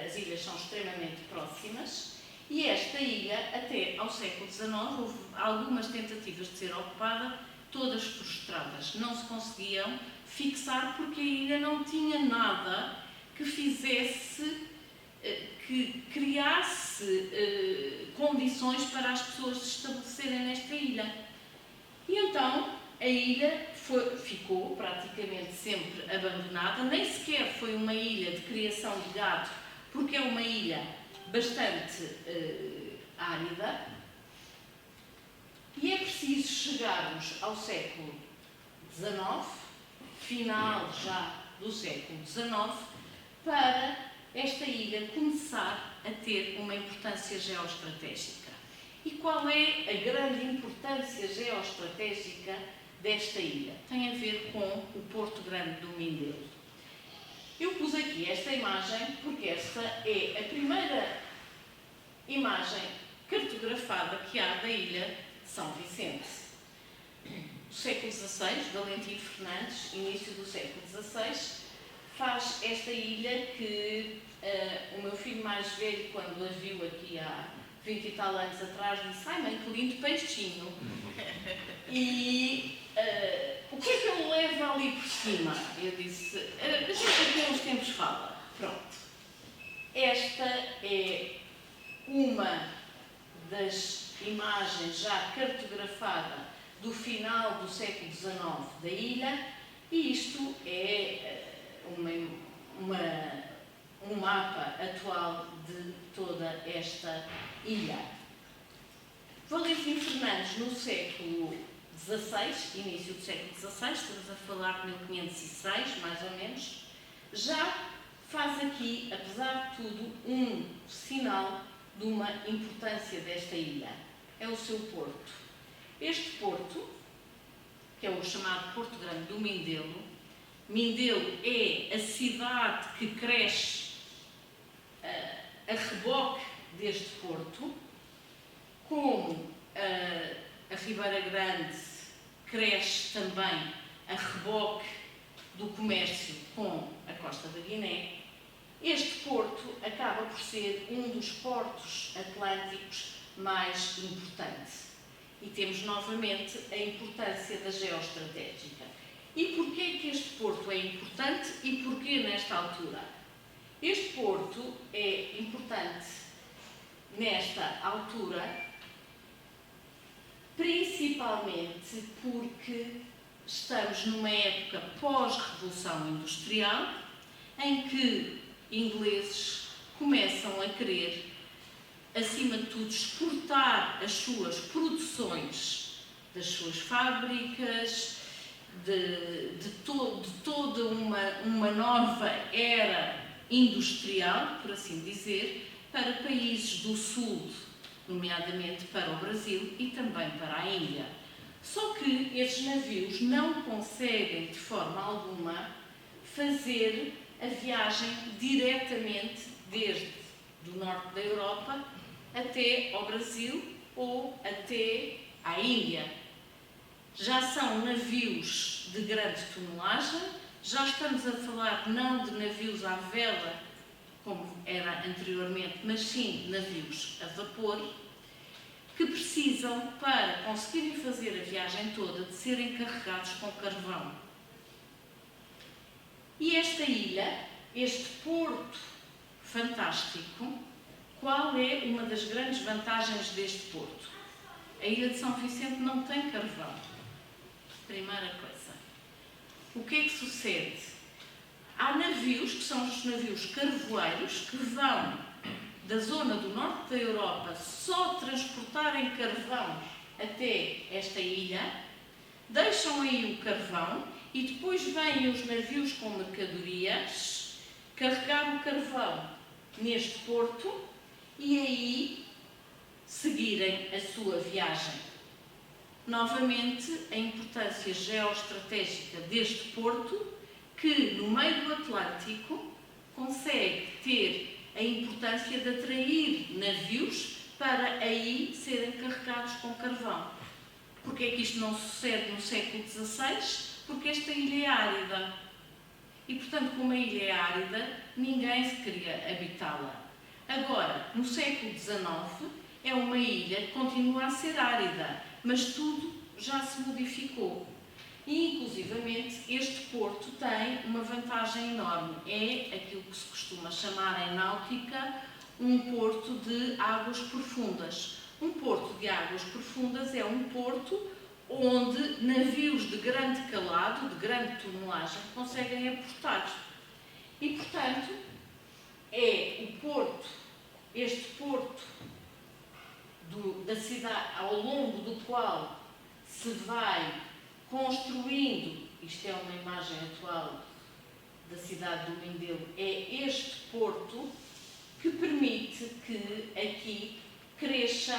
as ilhas são extremamente próximas, e esta ilha, até ao século XIX, houve algumas tentativas de ser ocupada, todas frustradas. Não se conseguiam fixar porque a ilha não tinha nada que fizesse, que criasse condições para as pessoas se estabelecerem nesta ilha. E então a ilha ficou praticamente sempre abandonada, nem sequer foi uma ilha de criação de gado, porque é uma ilha bastante árida, e é preciso chegarmos ao século XIX, final já do século XIX, para esta ilha começar a ter uma importância geoestratégica. E qual é a grande importância geoestratégica desta ilha? Tem a ver com o Porto Grande do Mindelo. Eu pus aqui esta imagem porque esta é a primeira imagem cartografada que há da ilha de São Vicente. Do século XVI, Valentim Fernandes, início do século XVI, faz esta ilha que o meu filho mais velho, quando a viu aqui há 20 e tal anos atrás, disse: "Ai mãe, que lindo peixinho!" E o que é que ele leva ali por cima? Eu disse: "A gente aqui uns tempos fala." Pronto. Esta é uma das imagens já cartografada do final do século XIX da ilha, e isto é um mapa atual de toda esta ilha. Valentim Fernandes, no século XVI, início do século XVI, estamos a falar de 1506, mais ou menos, já faz aqui, apesar de tudo, um sinal de uma importância desta ilha. É o seu porto. Este porto, que é o chamado Porto Grande do Mindelo, Mindelo é a cidade que cresce a reboque deste porto, como a Ribeira Grande cresce também a reboque do comércio com a costa da Guiné, este porto acaba por ser um dos portos atlânticos mais importantes. E temos novamente a importância da geoestratégica. E porquê é que este porto é importante e porquê nesta altura? Este porto é importante nesta altura principalmente porque estamos numa época pós-revolução industrial em que ingleses começam a querer, acima de tudo, exportar as suas produções das suas fábricas, de toda uma nova era industrial, por assim dizer, para países do Sul, nomeadamente para o Brasil e também para a Índia. Só que estes navios não conseguem, de forma alguma, fazer a viagem diretamente desde do norte da Europa até ao Brasil ou até à Índia. Já são navios de grande tonelagem, já estamos a falar não de navios à vela, como era anteriormente, mas sim navios a vapor, que precisam, para conseguirem fazer a viagem toda, de serem carregados com carvão. E esta ilha, este porto fantástico, qual é uma das grandes vantagens deste porto? A ilha de São Vicente não tem carvão. Primeira coisa. O que é que sucede? Há navios, que são os navios carvoeiros, que vão da zona do norte da Europa só transportarem carvão até esta ilha, deixam aí o carvão e depois vêm os navios com mercadorias carregar o carvão neste porto e aí seguirem a sua viagem. Novamente, a importância geoestratégica deste porto, que no meio do Atlântico consegue ter a importância de atrair navios para aí serem carregados com carvão. Porquê é que isto não sucede no século XVI? Porque esta ilha é árida. E, portanto, como a ilha é árida, ninguém se queria habitá-la. Agora, no século XIX, é uma ilha que continua a ser árida, mas tudo já se modificou. E, inclusivamente, este porto tem uma vantagem enorme. É aquilo que se costuma chamar em náutica um porto de águas profundas. Um porto de águas profundas é um porto onde navios de grande calado, de grande tonelagem, conseguem aportar. E, portanto, é o porto, este porto da cidade, ao longo do qual se vai construindo, isto é uma imagem atual da cidade do Mindelo, é este porto que permite que aqui cresça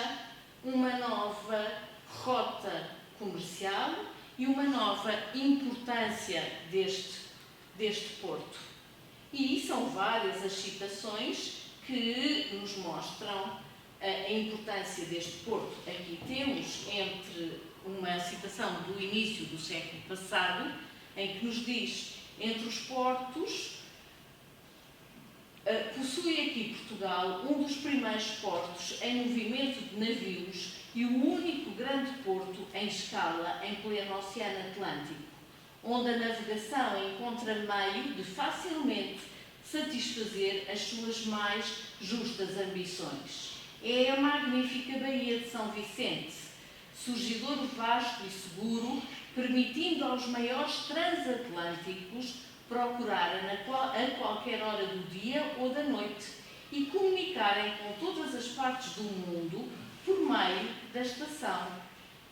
uma nova rota comercial e uma nova importância deste porto. E são várias as citações que nos mostram a importância deste porto. Aqui temos uma citação do início do século passado, em que nos diz: entre os portos, possui aqui Portugal um dos primeiros portos em movimento de navios e o único grande porto em escala em pleno Oceano Atlântico, onde a navegação encontra meio de facilmente satisfazer as suas mais justas ambições. É a magnífica Baía de São Vicente, surgidor vasto e seguro, permitindo aos maiores transatlânticos procurarem a qualquer hora do dia ou da noite e comunicarem com todas as partes do mundo por meio da estação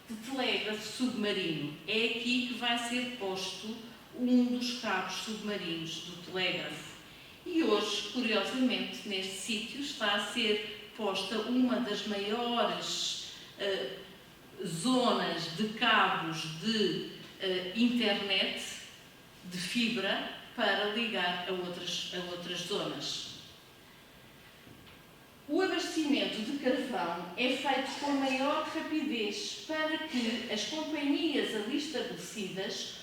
de telégrafo submarino. É aqui que vai ser posto um dos cabos submarinos do telégrafo. E hoje, curiosamente, neste sítio está a ser posta uma das maiores zonas de cabos de internet de fibra para ligar a outras zonas. abastecimento de carvão é feito com maior rapidez para que as companhias ali estabelecidas,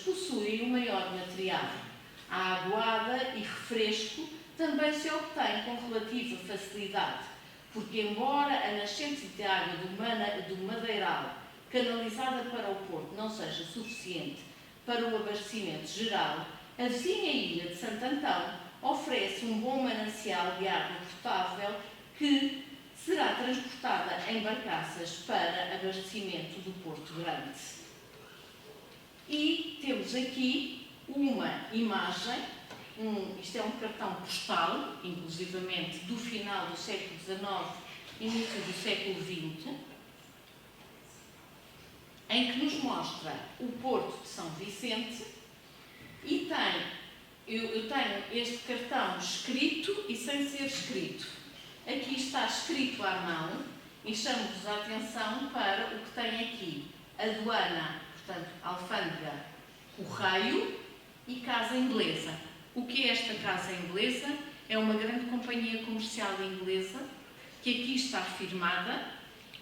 possuem o maior material. A aguada e refresco também se obtém com relativa facilidade, porque embora a nascente de água do Madeiral, canalizada para o Porto, não seja suficiente para o abastecimento geral, a vizinha ilha de Santo Antão oferece um bom manancial de água potável que será transportada em barcaças para abastecimento do Porto Grande. E temos aqui uma imagem, isto é um cartão postal, inclusivamente do final do século XIX, início do século XX, em que nos mostra o Porto de São Vicente e eu tenho este cartão escrito e sem ser escrito. Aqui está escrito à mão e chamo-vos a atenção para o que tem aqui. Aduana, portanto, alfândega, correio e casa inglesa. O que é esta casa inglesa? É uma grande companhia comercial inglesa que aqui está firmada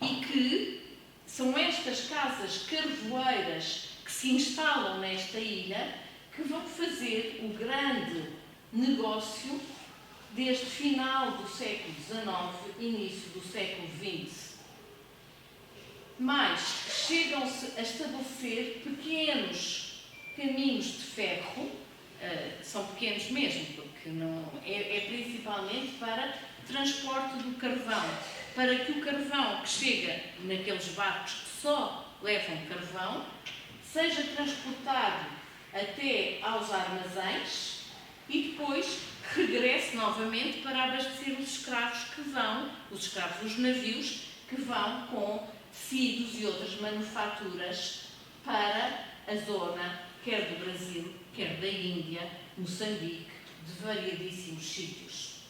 e que são estas casas carvoeiras que se instalam nesta ilha que vão fazer o grande negócio desde final do século XIX, início do século XX. Mas chegam-se a estabelecer pequenos caminhos de ferro, são pequenos mesmo, porque não, é principalmente para transporte do carvão, para que o carvão que chega naqueles barcos que só levam carvão, seja transportado até aos armazéns e depois regresse novamente para abastecer os escravos dos navios que vão com tecidos e outras manufaturas para a zona, quer do Brasil, quer da Índia, Moçambique, de variadíssimos sítios.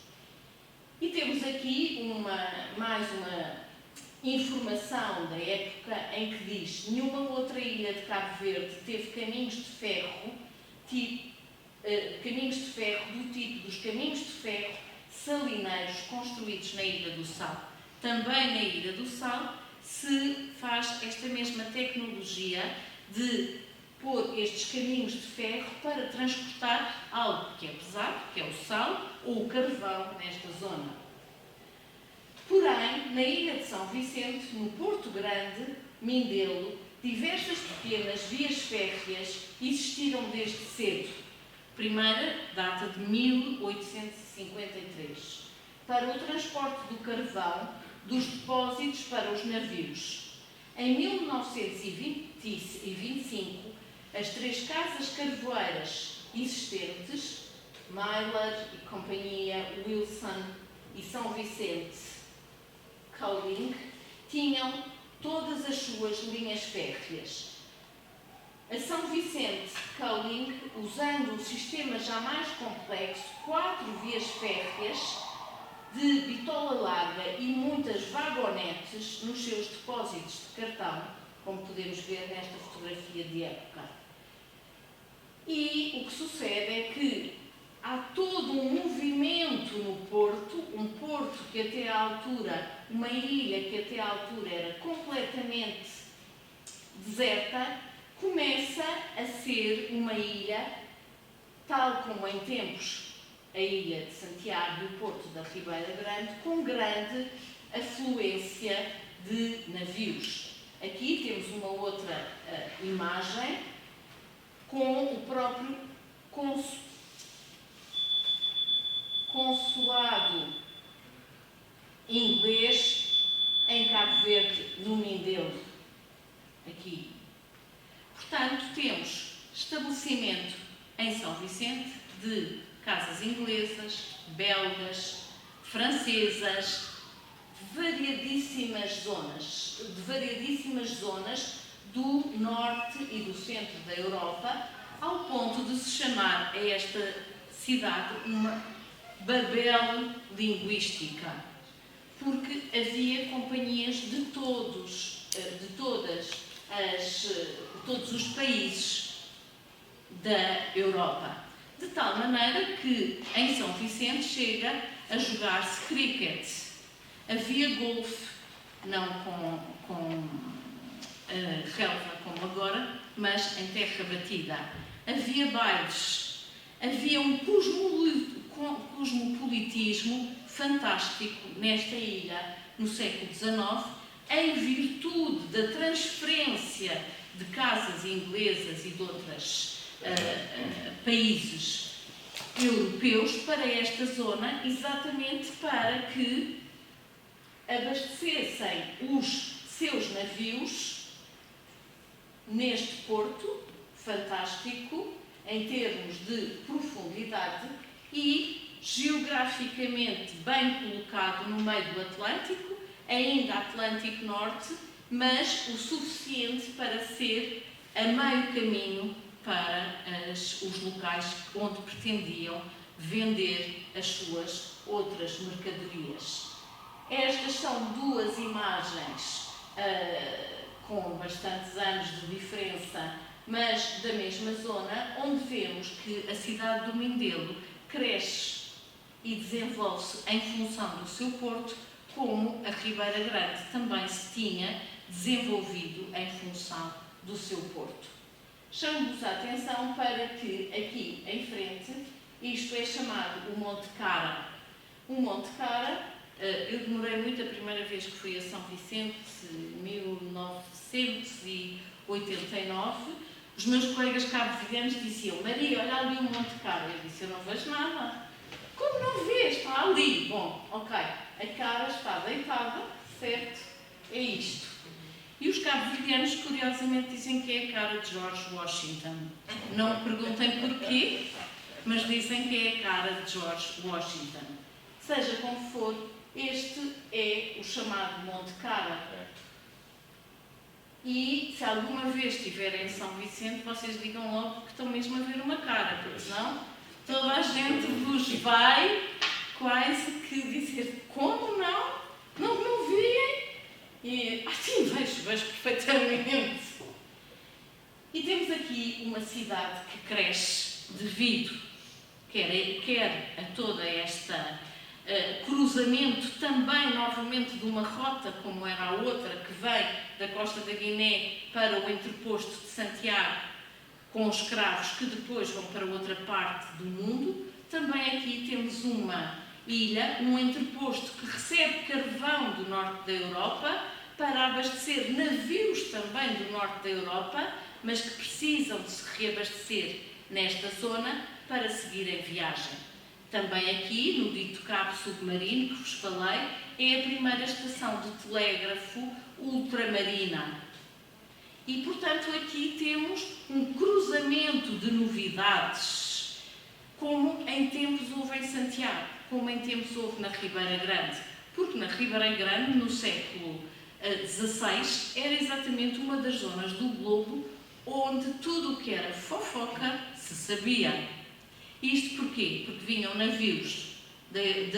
E temos aqui mais uma informação da época em que diz: nenhuma outra ilha de Cabo Verde teve caminhos de ferro do tipo dos caminhos de ferro salineiros construídos na Ilha do Sal. Também na Ilha do Sal se faz esta mesma tecnologia de pôr estes caminhos de ferro para transportar algo que é pesado, que é o sal ou o carvão nesta zona. Porém, na Ilha de São Vicente, no Porto Grande, Mindelo, diversas pequenas vias férreas existiram desde cedo. Primeira data de 1853, para o transporte do carvão dos depósitos para os navios. Em 1925, as 3 casas carvoeiras existentes, Myler e Companhia, Wilson e São Vicente Coaling, tinham todas as suas linhas férreas. A São Vicente Coaling, usando um sistema já mais complexo, 4 vias férreas de bitola larga e muitas vagonetes nos seus depósitos de cartão, como podemos ver nesta fotografia de época. E o que sucede é que há todo um movimento no Porto, um porto que até à altura, uma ilha que até à altura era completamente deserta, começa a ser uma ilha, tal como em tempos a ilha de Santiago e o Porto da Ribeira Grande, com grande afluência de navios. Aqui temos uma outra imagem com o próprio consulado inglês em Cabo Verde, no Mindelo. Aqui. Portanto, temos estabelecimento em São Vicente de casas inglesas, belgas, francesas, de variadíssimas zonas do norte e do centro da Europa, ao ponto de se chamar a esta cidade uma Babel linguística, porque havia companhias de todos os países da Europa. de tal maneira que em São Vicente chega a jogar-se cricket. Havia golfe, não com relva como agora, mas em terra batida. Havia bailes, havia um cosmopolitismo fantástico nesta ilha no século XIX, em virtude da transferência de casas inglesas e de outros países europeus para esta zona, exatamente para que abastecessem os seus navios neste porto fantástico, em termos de profundidade e geograficamente bem colocado no meio do Atlântico, ainda Atlântico Norte, mas o suficiente para ser a meio caminho para os locais onde pretendiam vender as suas outras mercadorias. Estas são duas imagens com bastantes anos de diferença, mas da mesma zona, onde vemos que a cidade do Mindelo cresce e desenvolve-se em função do seu porto, como a Ribeira Grande também se tinha desenvolvido em função do seu porto. Chamo-vos a atenção para que aqui em frente, isto é chamado o Monte Cara. O Monte Cara, eu demorei muito a primeira vez que fui a São Vicente, em 1989, os meus colegas cabo-verdianos diziam: Maria, olha ali o Monte Cara. Eu disse: eu não vejo nada. Como não vês? Está ali. Bom, ok, a cara está deitada, certo? É isto. E os cabo-verdianos, curiosamente, dizem que é a cara de George Washington. Não me perguntem porquê, mas dizem que é a cara de George Washington. Seja como for, este é o chamado Monte Cara. E se alguma vez estiverem em São Vicente, vocês digam logo que estão mesmo a ver uma cara, porque senão toda a gente vos vai quase que dizer: como não? Não veem? E sim, vejo perfeitamente. E temos aqui uma cidade que cresce devido, quer a toda esta cruzamento também novamente de uma rota, como era a outra, que vem da costa da Guiné para o entreposto de Santiago, com os escravos que depois vão para outra parte do mundo. Também aqui temos uma ilha, um entreposto que recebe carvão do norte da Europa para abastecer navios também do norte da Europa, mas que precisam de se reabastecer nesta zona para seguir em viagem. Também aqui, no dito cabo submarino que vos falei, é a primeira estação de telégrafo ultramarina. E, portanto, aqui temos um cruzamento de novidades, como em tempos houve em Santiago, como em tempos houve na Ribeira Grande. Porque na Ribeira Grande, no século XVI, era exatamente uma das zonas do globo onde tudo o que era fofoca se sabia. Isto porquê? Porque vinham navios de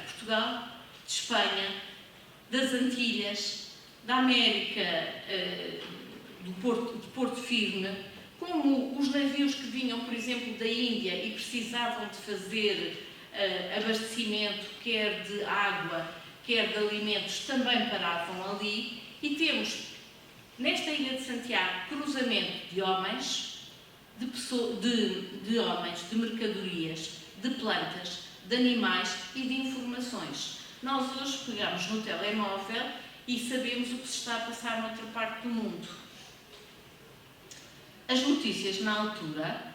Portugal, de Espanha, das Antilhas, da América, de Porto Firme, como os navios que vinham, por exemplo, da Índia e precisavam de fazer abastecimento, quer de água, quer de alimentos, também paravam ali. E temos, nesta ilha de Santiago, cruzamento de homens, de homens, de mercadorias, de plantas, de animais e de informações. Nós hoje pegamos no telemóvel e sabemos o que se está a passar noutra parte do mundo. As notícias na altura,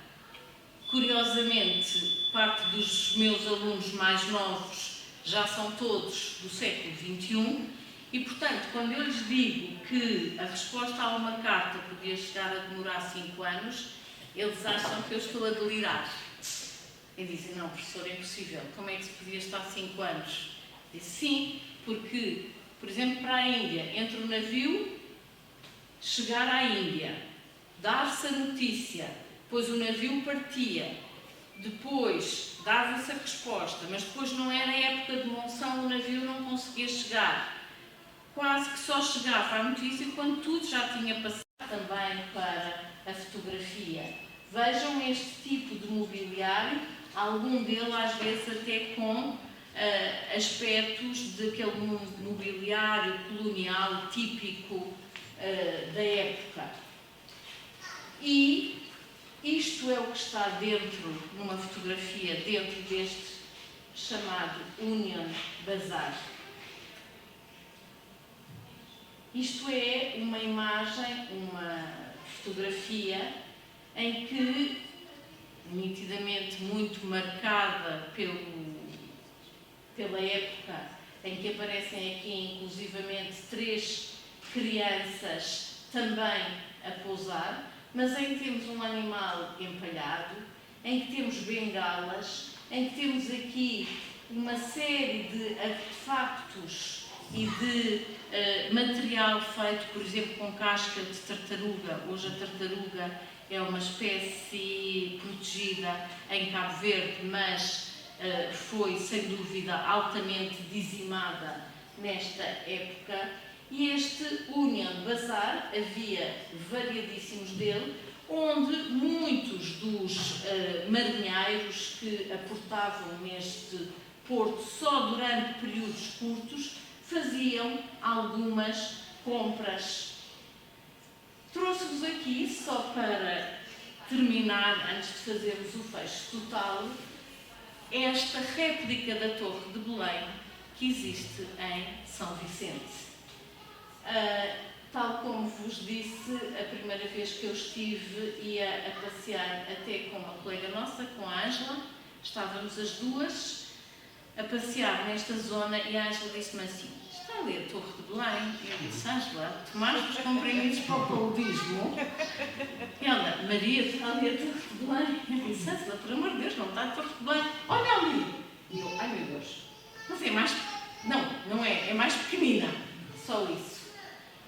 curiosamente, parte dos meus alunos mais novos já são todos do século XXI e, portanto, quando eu lhes digo que a resposta a uma carta podia chegar a demorar 5 anos, eles acham que eu estou a delirar. E dizem: não, professor, é impossível. Como é que se podia estar 5 anos? Disse: sim, porque, por exemplo, para a Índia, entre o navio chegar à Índia, dar-se a notícia, depois o navio partia, depois dava-se a resposta, mas depois não era época de monção, o navio não conseguia chegar. Quase que só chegava a notícia quando tudo já tinha passado também para a fotografia. Vejam este tipo de mobiliário, algum dele às vezes até com aspectos daquele mobiliário colonial típico da época. E isto é o que está dentro, numa fotografia, dentro deste chamado Union Bazaar. Isto é uma imagem, uma fotografia em que, nitidamente muito marcada pela época, em que aparecem aqui inclusivamente 3 crianças também a pousar, mas em que temos um animal empalhado, em que temos bengalas, em que temos aqui uma série de artefactos e de material feito, por exemplo, com casca de tartaruga. Hoje a tartaruga é uma espécie protegida em Cabo Verde, mas foi, sem dúvida, altamente dizimada nesta época. E este Union Bazaar, havia variadíssimos dele, onde muitos dos marinheiros que aportavam neste porto só durante períodos curtos faziam algumas compras. Trouxe-vos aqui, só para terminar, antes de fazermos o fecho total, esta réplica da Torre de Belém que existe em São Vicente. Tal como vos disse, a primeira vez que eu estive, ia a passear até com uma colega nossa, com a Ângela. Estávamos as duas a passear nesta zona e a Ângela disse-me assim: está ali a Torre de Belém? E eu disse: Ângela, tomaste os comprimidos para o paludismo? E ela: Maria, está ali a Torre de Belém? E eu disse: Ângela, por amor de Deus, não está a Torre de Belém? Olha ali! E eu: ai meu Deus! Mas é mais... Não é mais pequenina. Só isso.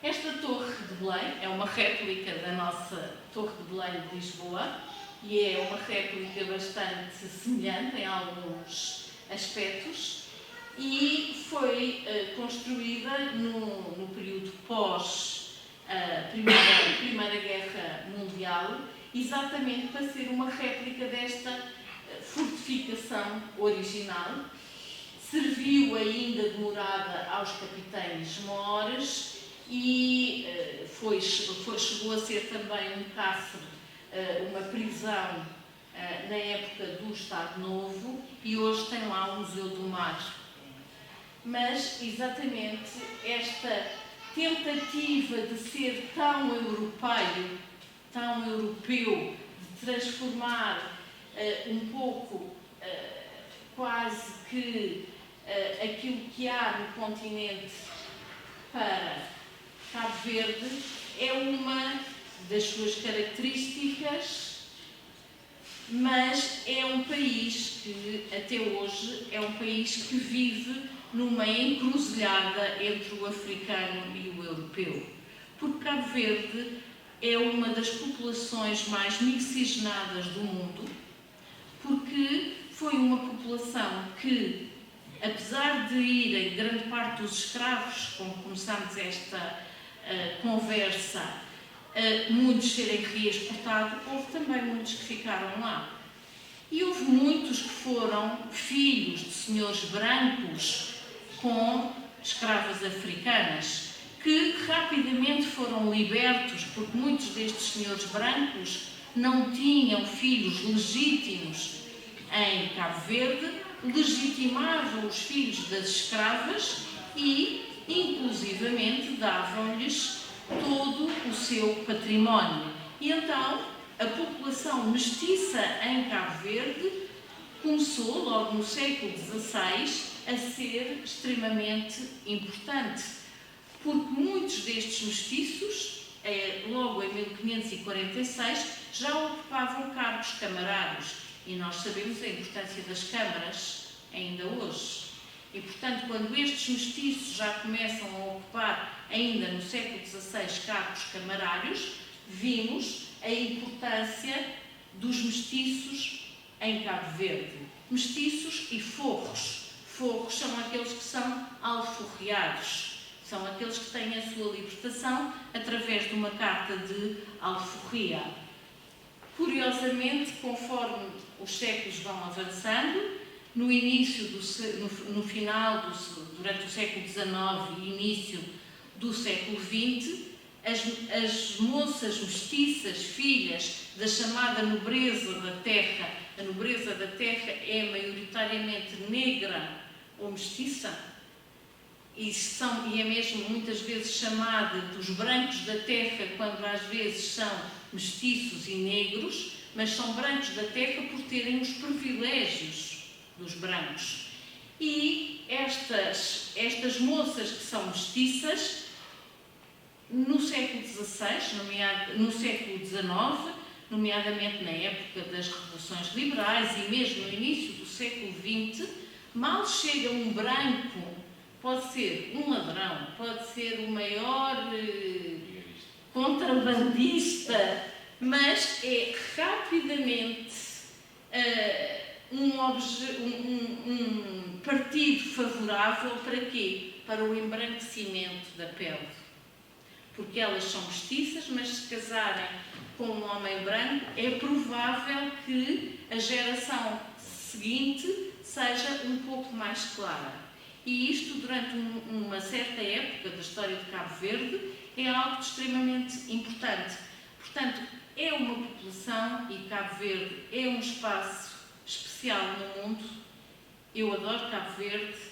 Esta Torre de Belém é uma réplica da nossa Torre de Belém de Lisboa e é uma réplica bastante semelhante em alguns aspectos e foi construída no período pós Primeira Guerra Mundial, exatamente para ser uma réplica desta fortificação original. Serviu ainda de morada aos capitães mores e chegou a ser também um cárcere, uma prisão na época do Estado Novo, e hoje tem lá o Museu do Mar. Mas exatamente esta tentativa de ser tão europeu, de transformar um pouco quase que aquilo que há no continente para Cabo Verde, é uma das suas características, mas é um país que, até hoje, é um país que vive numa encruzilhada entre o africano e o europeu. Porque Cabo Verde é uma das populações mais miscigenadas do mundo, porque foi uma população que, apesar de irem grande parte dos escravos, como começámos esta conversa, muitos serem reexportados, houve também muitos que ficaram lá. E houve muitos que foram filhos de senhores brancos com escravas africanas, que rapidamente foram libertos, porque muitos destes senhores brancos não tinham filhos legítimos em Cabo Verde, legitimavam os filhos das escravas e, inclusivamente, davam-lhes todo o seu património. E então, a população mestiça em Cabo Verde começou, logo no século XVI, a ser extremamente importante, porque muitos destes mestiços, logo em 1546, já ocupavam cargos camarários. E nós sabemos a importância das câmaras ainda hoje. E, portanto, quando estes mestiços já começam a ocupar, ainda no século XVI, cargos camarários, vimos a importância dos mestiços em Cabo Verde. Mestiços e forros. Forros são aqueles que são alforreados. São aqueles que têm a sua libertação através de uma carta de alforria. Curiosamente, conforme os séculos vão avançando, no início, no final, durante o século XIX e início do século XX, as moças mestiças, filhas da chamada nobreza da terra, a nobreza da terra é maioritariamente negra ou mestiça, e é mesmo muitas vezes chamada dos brancos da terra, quando às vezes são mestiços e negros, mas são brancos da terra por terem os privilégios dos brancos. E estas moças que são mestiças, no século XVI, no século XIX, nomeadamente na época das revoluções liberais e mesmo no início do século XX, mal chega um branco, pode ser um ladrão, pode ser o maior contrabandista, mas é rapidamente um partido favorável para quê? Para o embranquecimento da pele. Porque elas são mestiças, mas se casarem com um homem branco, é provável que a geração seguinte seja um pouco mais clara. E isto, durante uma certa época da história de Cabo Verde, é algo extremamente importante. Portanto, é uma população, e Cabo Verde é um espaço especial no mundo. Eu adoro Cabo Verde.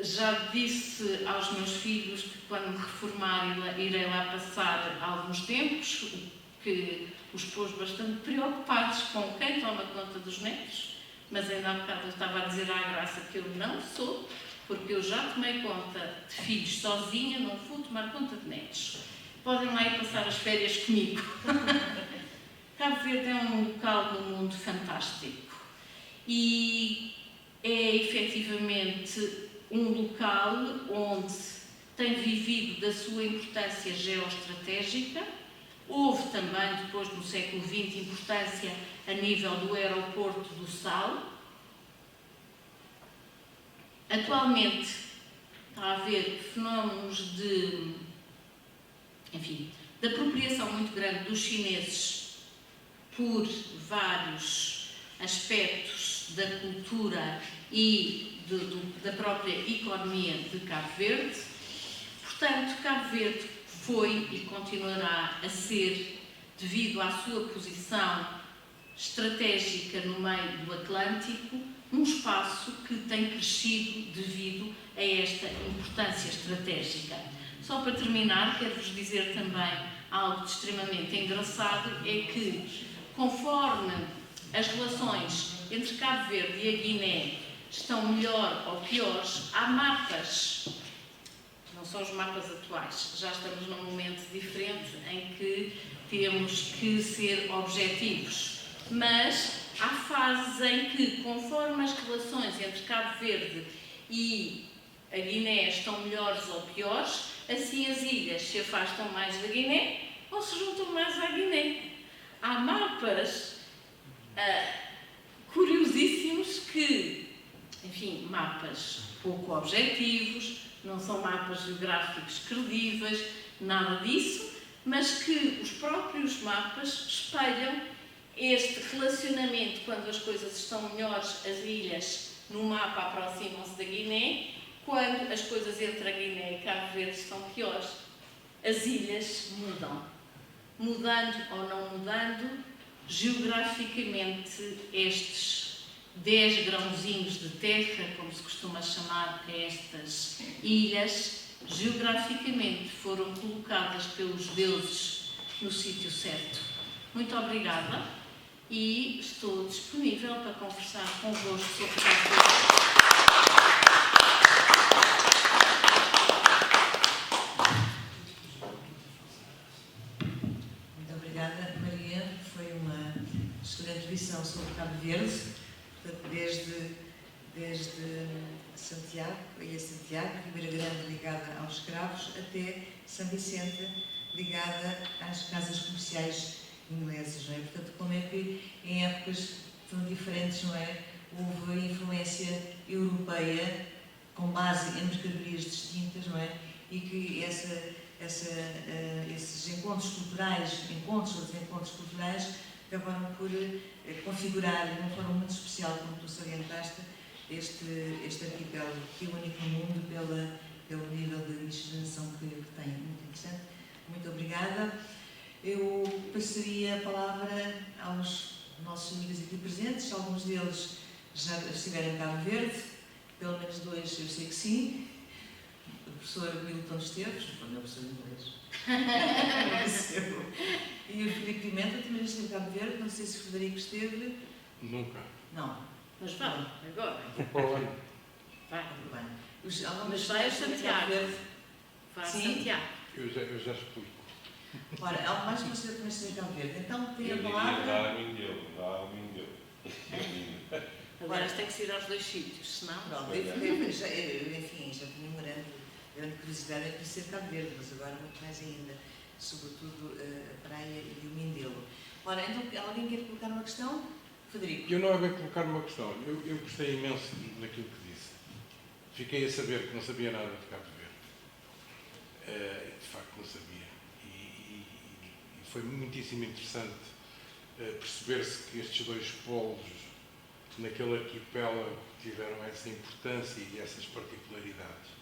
Já disse aos meus filhos que quando me reformar irei lá passar alguns tempos, o que os pôs bastante preocupados com quem toma conta dos netos, mas ainda há bocado eu estava a dizer à Graça que eu não sou, porque eu já tomei conta de filhos sozinha, não vou tomar conta de netos. Podem lá ir passar as férias comigo. Cabo Verde é um local no mundo fantástico e é efetivamente um local onde tem vivido da sua importância geoestratégica. Houve também, depois no século XX, importância a nível do aeroporto do Sal. Atualmente está a haver fenómenos de apropriação muito grande dos chineses por vários aspectos da cultura e da própria economia de Cabo Verde. Portanto, Cabo Verde foi e continuará a ser, devido à sua posição estratégica no meio do Atlântico, um espaço que tem crescido devido a esta importância estratégica. Só para terminar, quero-vos dizer também algo de extremamente engraçado, é que, conforme as relações entre Cabo Verde e a Guiné estão melhor ou piores, há mapas, não são os mapas atuais, já estamos num momento diferente em que temos que ser objetivos, mas há fases em que, conforme as relações entre Cabo Verde e a Guiné estão melhores ou piores, assim as ilhas se afastam mais da Guiné ou se juntam mais à Guiné. Há mapas curiosíssimos que, mapas pouco objetivos, não são mapas geográficos credíveis, nada disso, mas que os próprios mapas espelham este relacionamento. Quando as coisas estão melhores, as ilhas no mapa aproximam-se da Guiné, quando as coisas entre a Guiné e Cabo Verde estão piores, as ilhas mudam. Mudando ou não mudando, geograficamente estes 10 grãozinhos de terra, como se costuma chamar a estas ilhas, geograficamente foram colocadas pelos deuses no sítio certo. Muito obrigada e estou disponível para conversar convosco sobre Cabo Verde. Muito obrigada, Maria. Foi uma excelente lição sobre Cabo Verde, desde Santiago, Ilha Santiago, Ribeira Grande ligada aos escravos, até São Vicente ligada às casas comerciais inglesas, não é? Portanto, como é que em épocas tão diferentes, não é, houve influência europeia com base em mercadorias distintas, não é? E que esses encontros culturais, encontros culturais, acabaram por configurar de uma forma muito especial, como tu salientaste, este arquipélago, que é único no mundo pelo nível de miscigenação que tem. Muito interessante. Muito obrigada. Eu passaria a palavra aos nossos amigos aqui presentes. Alguns deles já estiveram em Cabo Verde, pelo menos 2 eu sei que sim. O professor Milton Esteves, o meu professor de inglês. E o Filipe Pimenta também esteve em Cabo Verde. Não sei se o Frederico esteve. Nunca. Não. Mas vá, agora. Vou para o ano. Vai. Muito bem. Mas vai a Santiago. Vai a Sim. Santiago. Eu já explico. Ora, algo mais que você também esteve em Cabo Verde. Então, tem Eu a diria palavra. dá a Mindelo. Agora tem que se ir aos 2 sítios, senão. Pronto, enfim, já tinha uma grande curiosidade em conhecer Cabo Verde, mas agora muito mais ainda, sobretudo a praia e o Mindelo. Ora, então, alguém quer colocar uma questão? Frederico. Eu não é bem colocar uma questão. Eu gostei imenso daquilo que disse. Fiquei a saber que não sabia nada de Cabo Verde. De facto, não sabia. E foi muitíssimo interessante perceber-se que estes 2 polos naquele arquipélago tiveram essa importância e essas particularidades.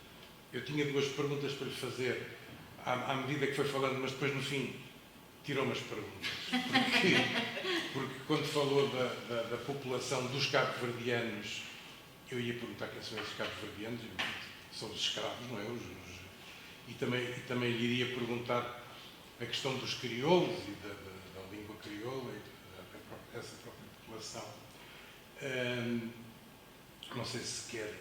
Eu tinha 2 perguntas para lhe fazer à medida que foi falando, mas depois no fim tirou-me as perguntas. Porque quando falou da população dos cabo-verdianos, eu ia perguntar quem são esses cabo-verdianos, são os escravos, não é? E também lhe iria perguntar a questão dos crioulos e da língua crioula e dessa própria população. Não sei se quer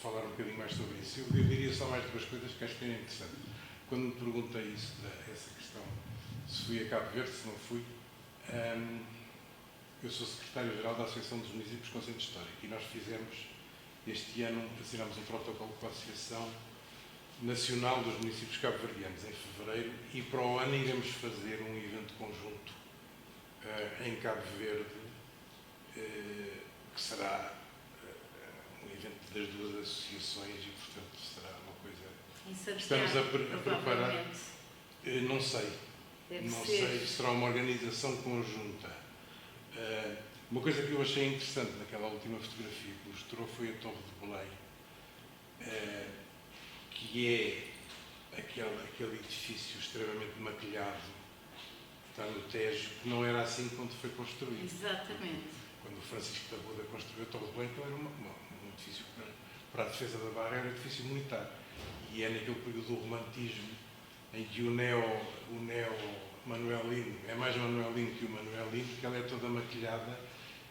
falar um bocadinho mais sobre isso. Eu diria só mais 2 coisas que acho que é interessante. Quando me perguntei isso, essa questão, se fui a Cabo Verde, se não fui, eu sou secretário-geral da Associação dos Municípios com Centro Histórico e nós fizemos, este ano, assinámos um protocolo com a Associação Nacional dos Municípios Cabo-Verdianos em fevereiro e para o ano iremos fazer um evento conjunto em Cabo Verde, que será um evento das 2 associações e, portanto, será uma coisa... Em Santiago, Estamos a preparar. provavelmente. Não sei. Deve Não ser. sei se será uma organização conjunta. Uma coisa que eu achei interessante naquela última fotografia que mostrou foi a Torre de Belém, que é aquele edifício extremamente maquilhado que está no Tejo, que não era assim quando foi construído. Exatamente. Quando o Francisco da Buda construiu a Torre de Belém, que era um edifício para a defesa da Barra, era um edifício militar. E é naquele período do romantismo em que o neo-manuelino é mais manuelino que o manuelino, que ela é toda maquilhada,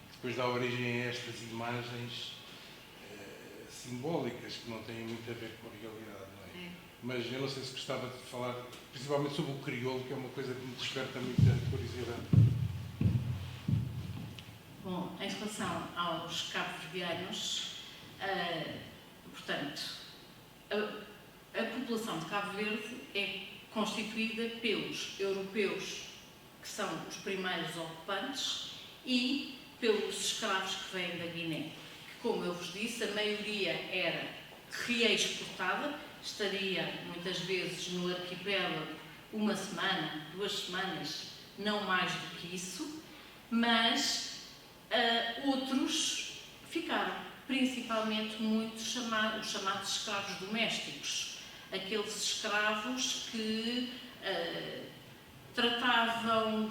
que depois dá origem a estas imagens simbólicas que não têm muito a ver com a realidade, não é? Mas eu não sei se gostava de falar, principalmente sobre o crioulo, que é uma coisa que me desperta muita curiosidade. Bom, em relação aos cabo-verdianos, portanto, a população de Cabo Verde é constituída pelos europeus, que são os primeiros ocupantes, e pelos escravos que vêm da Guiné, que, como eu vos disse, a maioria era reexportada, estaria muitas vezes no arquipélago 1 semana, 2 semanas, não mais do que isso, mas outros ficaram, principalmente muitos os chamados escravos domésticos, aqueles escravos que tratavam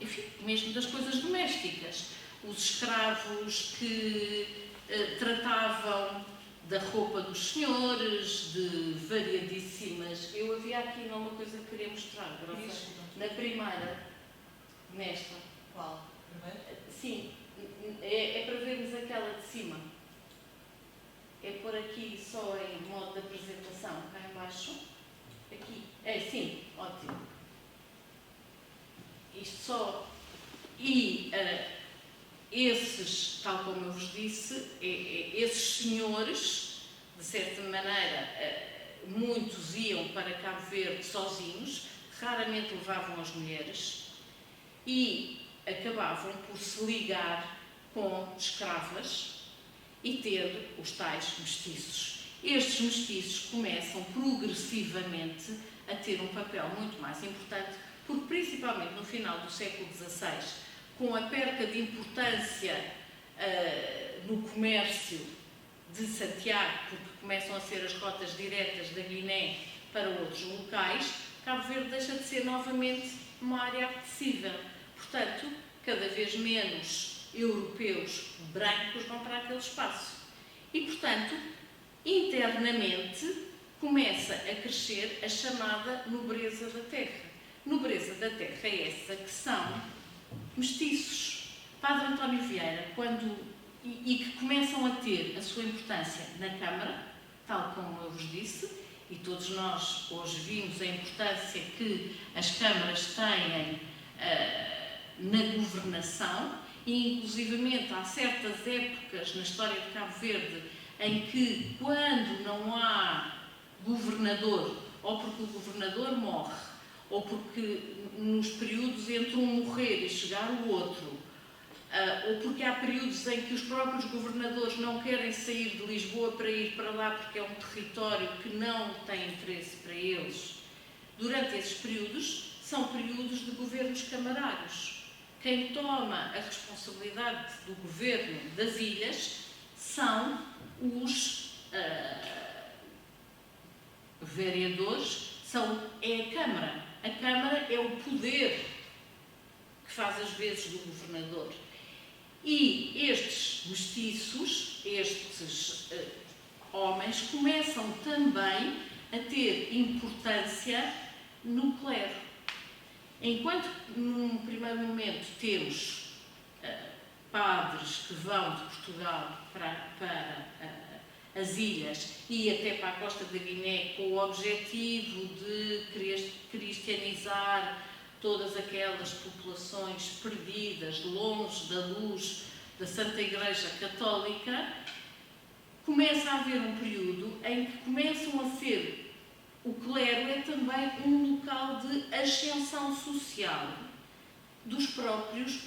enfim, mesmo das coisas domésticas, os escravos que tratavam da roupa dos senhores, de variadíssimas. Eu havia aqui uma coisa que queria mostrar, na primeira, nesta. Qual? Primeiro? Sim, é para vermos aquela de cima. É por aqui só em modo de apresentação, cá em baixo. Aqui. Sim, ótimo. Isto só. E esses, tal como eu vos disse, esses senhores, de certa maneira, muitos iam para Cabo Verde sozinhos, raramente levavam as mulheres e acabavam por se ligar com escravas e ter os tais mestiços. Estes mestiços começam progressivamente a ter um papel muito mais importante, porque principalmente no final do século XVI, com a perca de importância no comércio de Santiago, porque começam a ser as rotas diretas da Guiné para outros locais, Cabo Verde deixa de ser novamente uma área apetecível. Portanto, cada vez menos europeus brancos vão para aquele espaço. E, portanto, internamente começa a crescer a chamada nobreza da terra. Nobreza da terra é essa que são mestiços. Padre António Vieira, e que começam a ter a sua importância na Câmara, tal como eu vos disse, e todos nós hoje vimos a importância que as câmaras têm na governação, e inclusivamente há certas épocas na história de Cabo Verde em que, quando não há governador, ou porque o governador morre, ou porque nos períodos entre um morrer e chegar o outro, ou porque há períodos em que os próprios governadores não querem sair de Lisboa para ir para lá porque é um território que não tem interesse para eles, durante esses períodos, são períodos de governos camarários. Quem toma a responsabilidade do governo das ilhas são os vereadores, é a Câmara. A Câmara é o poder que faz as vezes do governador. E estes mestiços, estes homens, começam também a ter importância no clero. Enquanto, num primeiro momento, temos padres que vão de Portugal para as ilhas e até para a costa da Guiné com o objetivo de cristianizar todas aquelas populações perdidas, longe da luz da Santa Igreja Católica, começa a haver um período em que começam a ser, o clero é também um local de ascensão social dos próprios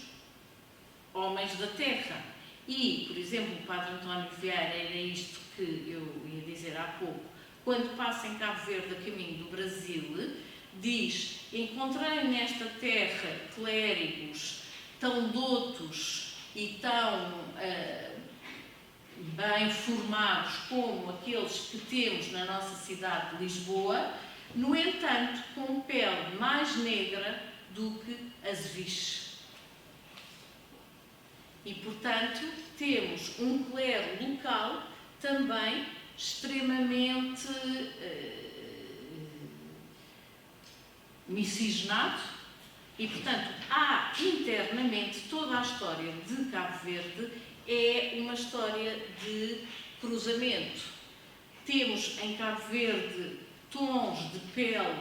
homens da terra. E, por exemplo, o Padre António Vieira, era isto que eu ia dizer há pouco, quando passa em Cabo Verde a caminho do Brasil, diz: encontrei nesta terra clérigos tão doutos e tão bem formados como aqueles que temos na nossa cidade de Lisboa, no entanto, com pele mais negra do que azeviche. E, portanto, temos um clero local também extremamente miscigenado e, portanto, há internamente toda a história de Cabo Verde é uma história de cruzamento. Temos em Cabo Verde tons de pele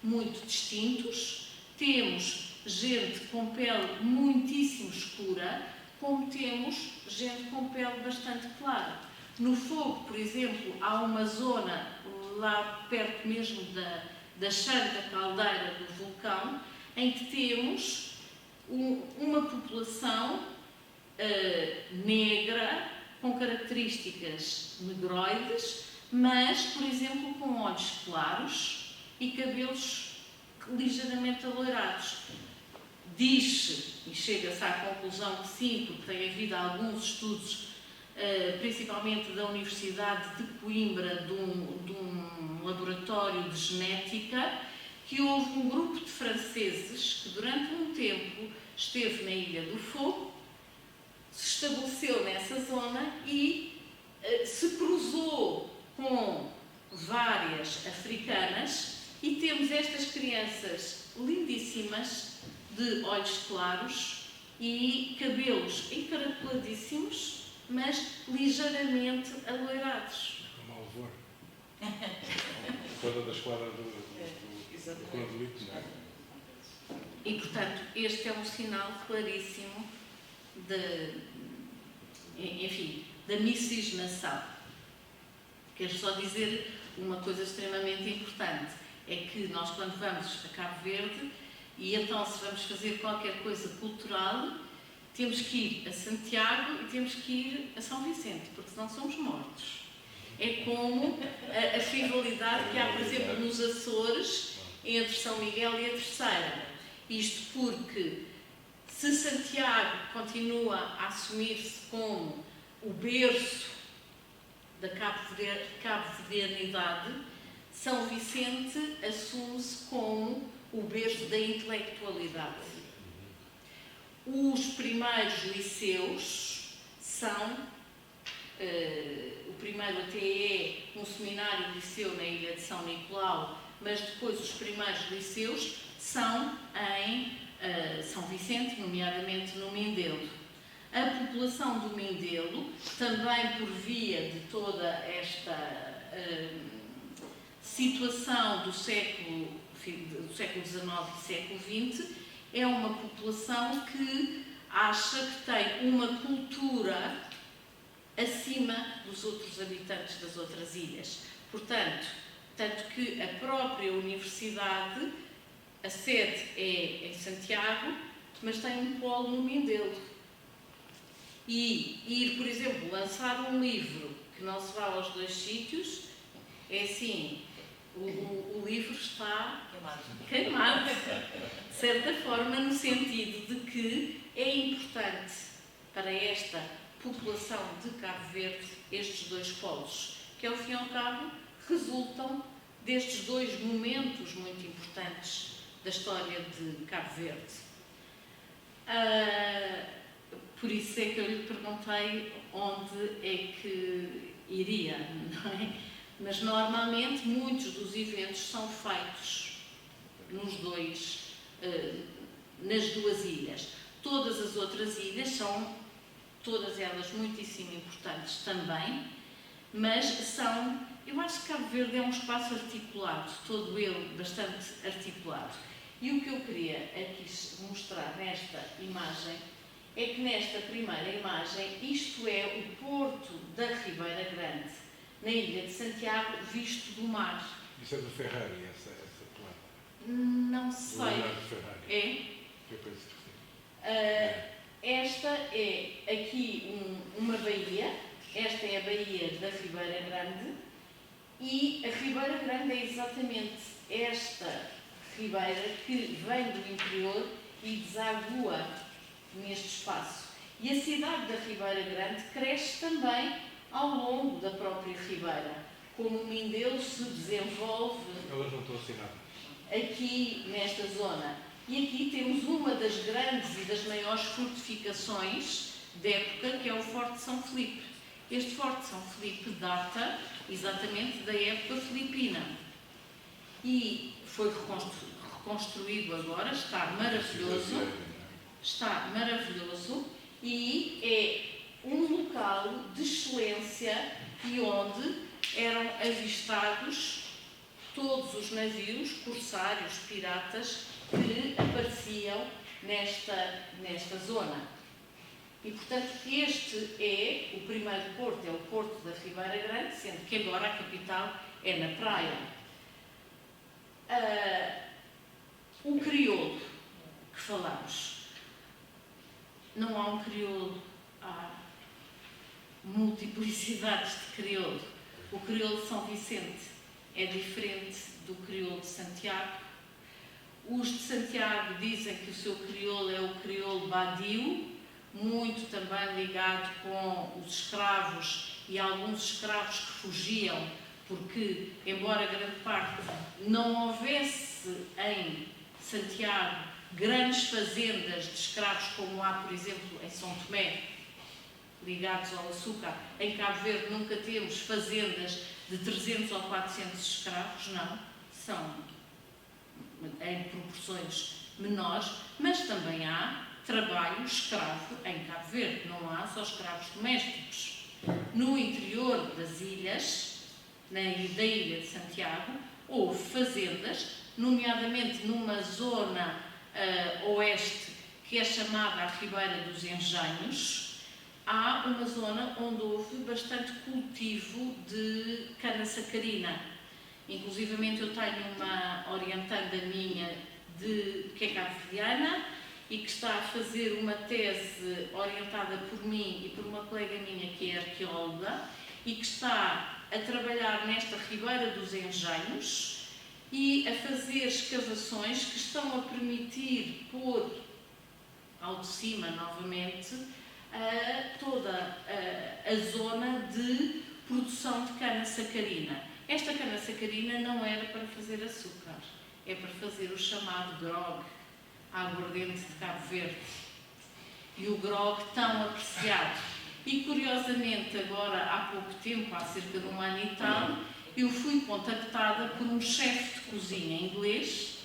muito distintos, temos gente com pele muitíssimo escura, como temos gente com pele bastante clara. No Fogo, por exemplo, há uma zona lá perto mesmo da chama da caldeira do vulcão, em que temos uma população negra, com características negroides, mas, por exemplo, com olhos claros e cabelos ligeiramente alourados. Diz-se, e chega-se à conclusão que sim, porque tem havido alguns estudos, principalmente da Universidade de Coimbra, de um laboratório de genética, que houve um grupo de franceses que durante um tempo esteve na Ilha do Fogo, se estabeleceu nessa zona e se cruzou com várias africanas, e temos estas crianças lindíssimas, de olhos claros e cabelos encaracoladíssimos, mas ligeiramente alourados. Como Alvor. Quando da esquadra do Conduíto, não é? E, portanto, este é um sinal claríssimo da miscigenação. Quero só dizer uma coisa extremamente importante, é que nós, quando vamos a Cabo Verde, e então se vamos fazer qualquer coisa cultural, temos que ir a Santiago e temos que ir a São Vicente, porque senão somos mortos. É como a rivalidade que há, por exemplo, nos Açores, entre São Miguel e a Terceira. Isto porque, se Santiago continua a assumir-se como o berço da cabo-verdianidade, São Vicente assume-se como o berço da intelectualidade. Os primeiros liceus são, o primeiro até é um seminário liceu na ilha de São Nicolau, mas depois os primeiros liceus são em São Vicente, nomeadamente no Mindelo. A população do Mindelo, também por via de toda esta situação do século XIX e século XX, é uma população que acha que tem uma cultura acima dos outros habitantes das outras ilhas. Portanto, tanto que a própria universidade, a sede é em Santiago, mas tem um polo no Mindelo. E ir, por exemplo, lançar um livro que não se vá aos dois sítios, é assim, o livro está queimado, de certa forma, no sentido de que é importante para esta população de Cabo Verde estes dois polos, que ao fim e ao cabo resultam destes dois momentos muito importantes da história de Cabo Verde. Por isso é que eu lhe perguntei onde é que iria, não é? Mas normalmente muitos dos eventos são feitos nas duas ilhas. Todas as outras ilhas são, todas elas muitíssimo importantes também, mas são, eu acho que Cabo Verde é um espaço articulado, todo ele bastante articulado. E o que eu queria aqui mostrar nesta imagem é que nesta primeira imagem isto é o Porto da Ribeira Grande, na ilha de Santiago, visto do mar. Isso é do Ferrari, essa planta. Não sei. Do Leonardo Ferrari. É? Eu penso que sim. Esta é aqui uma baía. Esta é a baía da Ribeira Grande. E a Ribeira Grande é exatamente esta ribeira que vem do interior e desagua neste espaço. E a cidade da Ribeira Grande cresce também ao longo da própria ribeira, como o Mindelo se desenvolve. Elas não estão assinadas. Aqui nesta zona. E aqui temos uma das grandes e das maiores fortificações da época, que é o Forte de São Filipe. Este Forte de São Filipe data exatamente da época filipina. E foi reconstruído agora, está maravilhoso. Está maravilhoso e é um local de excelência e onde eram avistados todos os navios, corsários, piratas que apareciam nesta zona. E, portanto, este é o primeiro porto, é o Porto da Ribeira Grande, sendo que agora a capital é na praia. O crioulo que falamos. Não há um crioulo, há multiplicidades de crioulo. O crioulo de São Vicente é diferente do crioulo de Santiago. Os de Santiago dizem que o seu crioulo é o crioulo badio, muito também ligado com os escravos e alguns escravos que fugiam, porque, embora grande parte não houvesse em Santiago grandes fazendas de escravos como há, por exemplo, em São Tomé, ligados ao açúcar. Em Cabo Verde nunca temos fazendas de 300 ou 400 escravos, não. São em proporções menores, mas também há trabalho escravo em Cabo Verde. Não há só escravos domésticos. No interior das ilhas, da ilha de Santiago, houve fazendas, nomeadamente numa zona oeste, que é chamada a Ribeira dos Engenhos. Há uma zona onde houve bastante cultivo de cana-sacarina. Inclusivamente eu tenho uma orientanda minha que é cabo-verdiana e que está a fazer uma tese orientada por mim e por uma colega minha que é arqueóloga, e que está a trabalhar nesta Ribeira dos Engenhos e a fazer escavações que estão a permitir pôr ao de cima novamente toda a zona de produção de cana-sacarina. Esta cana-sacarina não era para fazer açúcar, é para fazer o chamado grog, a aguardente de Cabo Verde. E o grog tão apreciado. E curiosamente, agora há pouco tempo, há cerca de 1 ano e tal, eu fui contactada por um chefe de cozinha inglês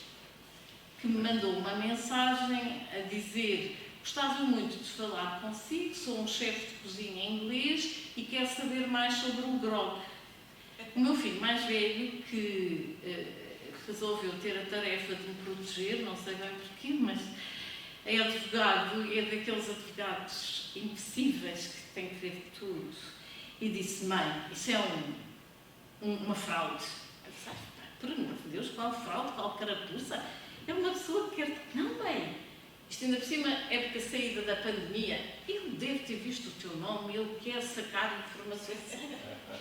que me mandou uma mensagem a dizer: gostava muito de falar consigo, sou um chefe de cozinha inglês e quero saber mais sobre o grog. O meu filho mais velho, que resolveu ter a tarefa de me proteger, não sei bem porquê, mas é advogado e é daqueles advogados impossíveis que têm que ver tudo. E disse: mãe, isso é uma fraude. Eu disse: por amor de Deus, qual fraude, qual carapuça? É uma pessoa que quer... Não, mãe, isto ainda por cima é porque a saída da pandemia, ele deve ter visto o teu nome, ele quer sacar informações.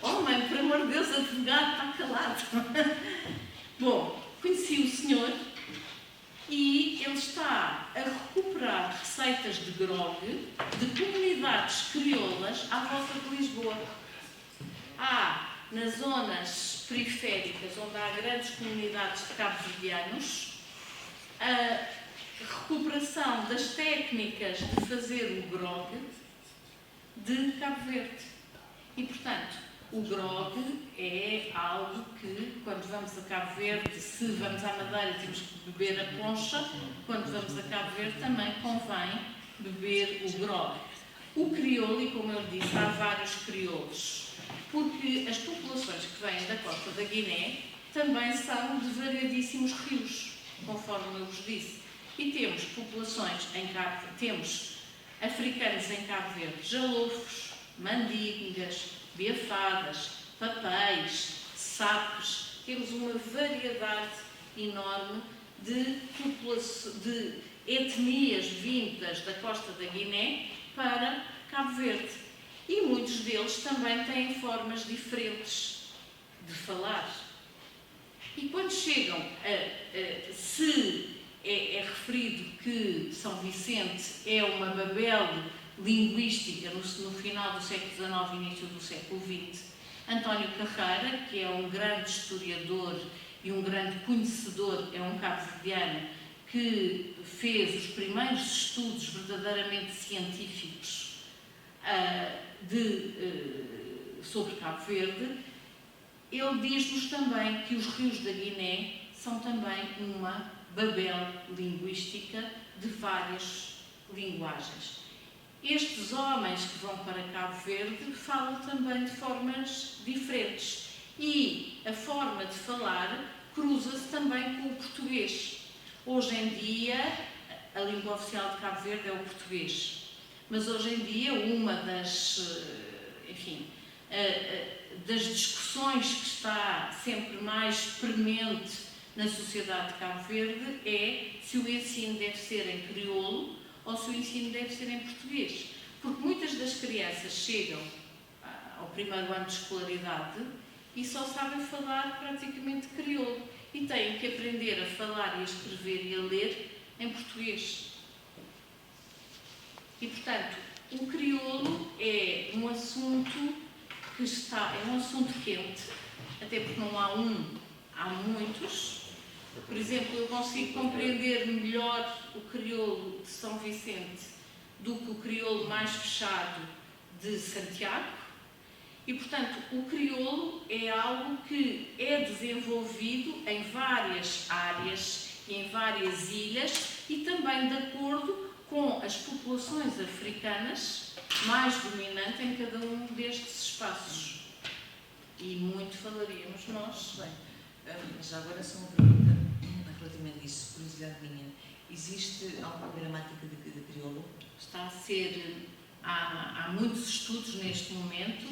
Oh mãe, por amor de Deus, advogado, está calado. Bom, conheci o senhor e ele está a recuperar receitas de grog de comunidades crioulas à volta de Lisboa. Há, nas zonas periféricas, onde há grandes comunidades de cabo-verdianos, a recuperação das técnicas de fazer o grog de Cabo Verde. E, portanto, o grog é algo que, quando vamos a Cabo Verde, se vamos à Madeira, temos que beber a concha. Quando vamos a Cabo Verde, também convém beber o grog. O crioulo, e como eu disse, há vários crioulos, porque as populações que vêm da costa da Guiné também são de variadíssimos rios, conforme eu vos disse. E temos populações em Cabo Verde, temos africanos em Cabo Verde, jalofos, mandingas, biafadas, papéis, sapos. Temos uma variedade enorme de etnias vindas da costa da Guiné para Cabo Verde. E muitos deles também têm formas diferentes de falar. E quando chegam se é referido que São Vicente é uma Babel linguística no final do século XIX e início do século XX, António Carreira, que é um grande historiador e um grande conhecedor, é um cabo-verdiano que fez os primeiros estudos verdadeiramente científicos sobre Cabo Verde. Ele diz-nos também que os rios da Guiné são também uma Babel linguística de várias linguagens. Estes homens que vão para Cabo Verde falam também de formas diferentes e a forma de falar cruza-se também com o português. Hoje em dia, a língua oficial de Cabo Verde é o português, mas hoje em dia uma das discussões que está sempre mais premente na sociedade de Cabo Verde é se o ensino deve ser em crioulo ou se o ensino deve ser em português. Porque muitas das crianças chegam ao primeiro ano de escolaridade e só sabem falar praticamente crioulo e têm que aprender a falar e a escrever e a ler em português. E, portanto, o crioulo é um assunto que é um assunto quente, até porque não há há muitos. Por exemplo, eu consigo compreender melhor o crioulo de São Vicente do que o crioulo mais fechado de Santiago. E, portanto, o crioulo é algo que é desenvolvido em várias áreas e em várias ilhas e também de acordo com as populações africanas mais dominantes em cada um destes espaços. E muito falaríamos nós. Bem, mas agora só uma pergunta relativamente a isso, curiosidade minha. Existe alguma gramática de crioulo? Está a ser... Há muitos estudos neste momento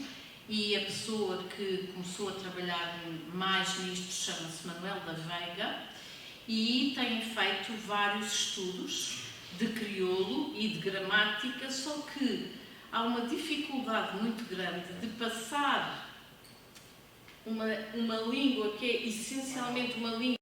e a pessoa que começou a trabalhar mais nisto chama-se Manuel da Veiga e tem feito vários estudos de crioulo e de gramática, só que há uma dificuldade muito grande de passar uma língua que é essencialmente uma língua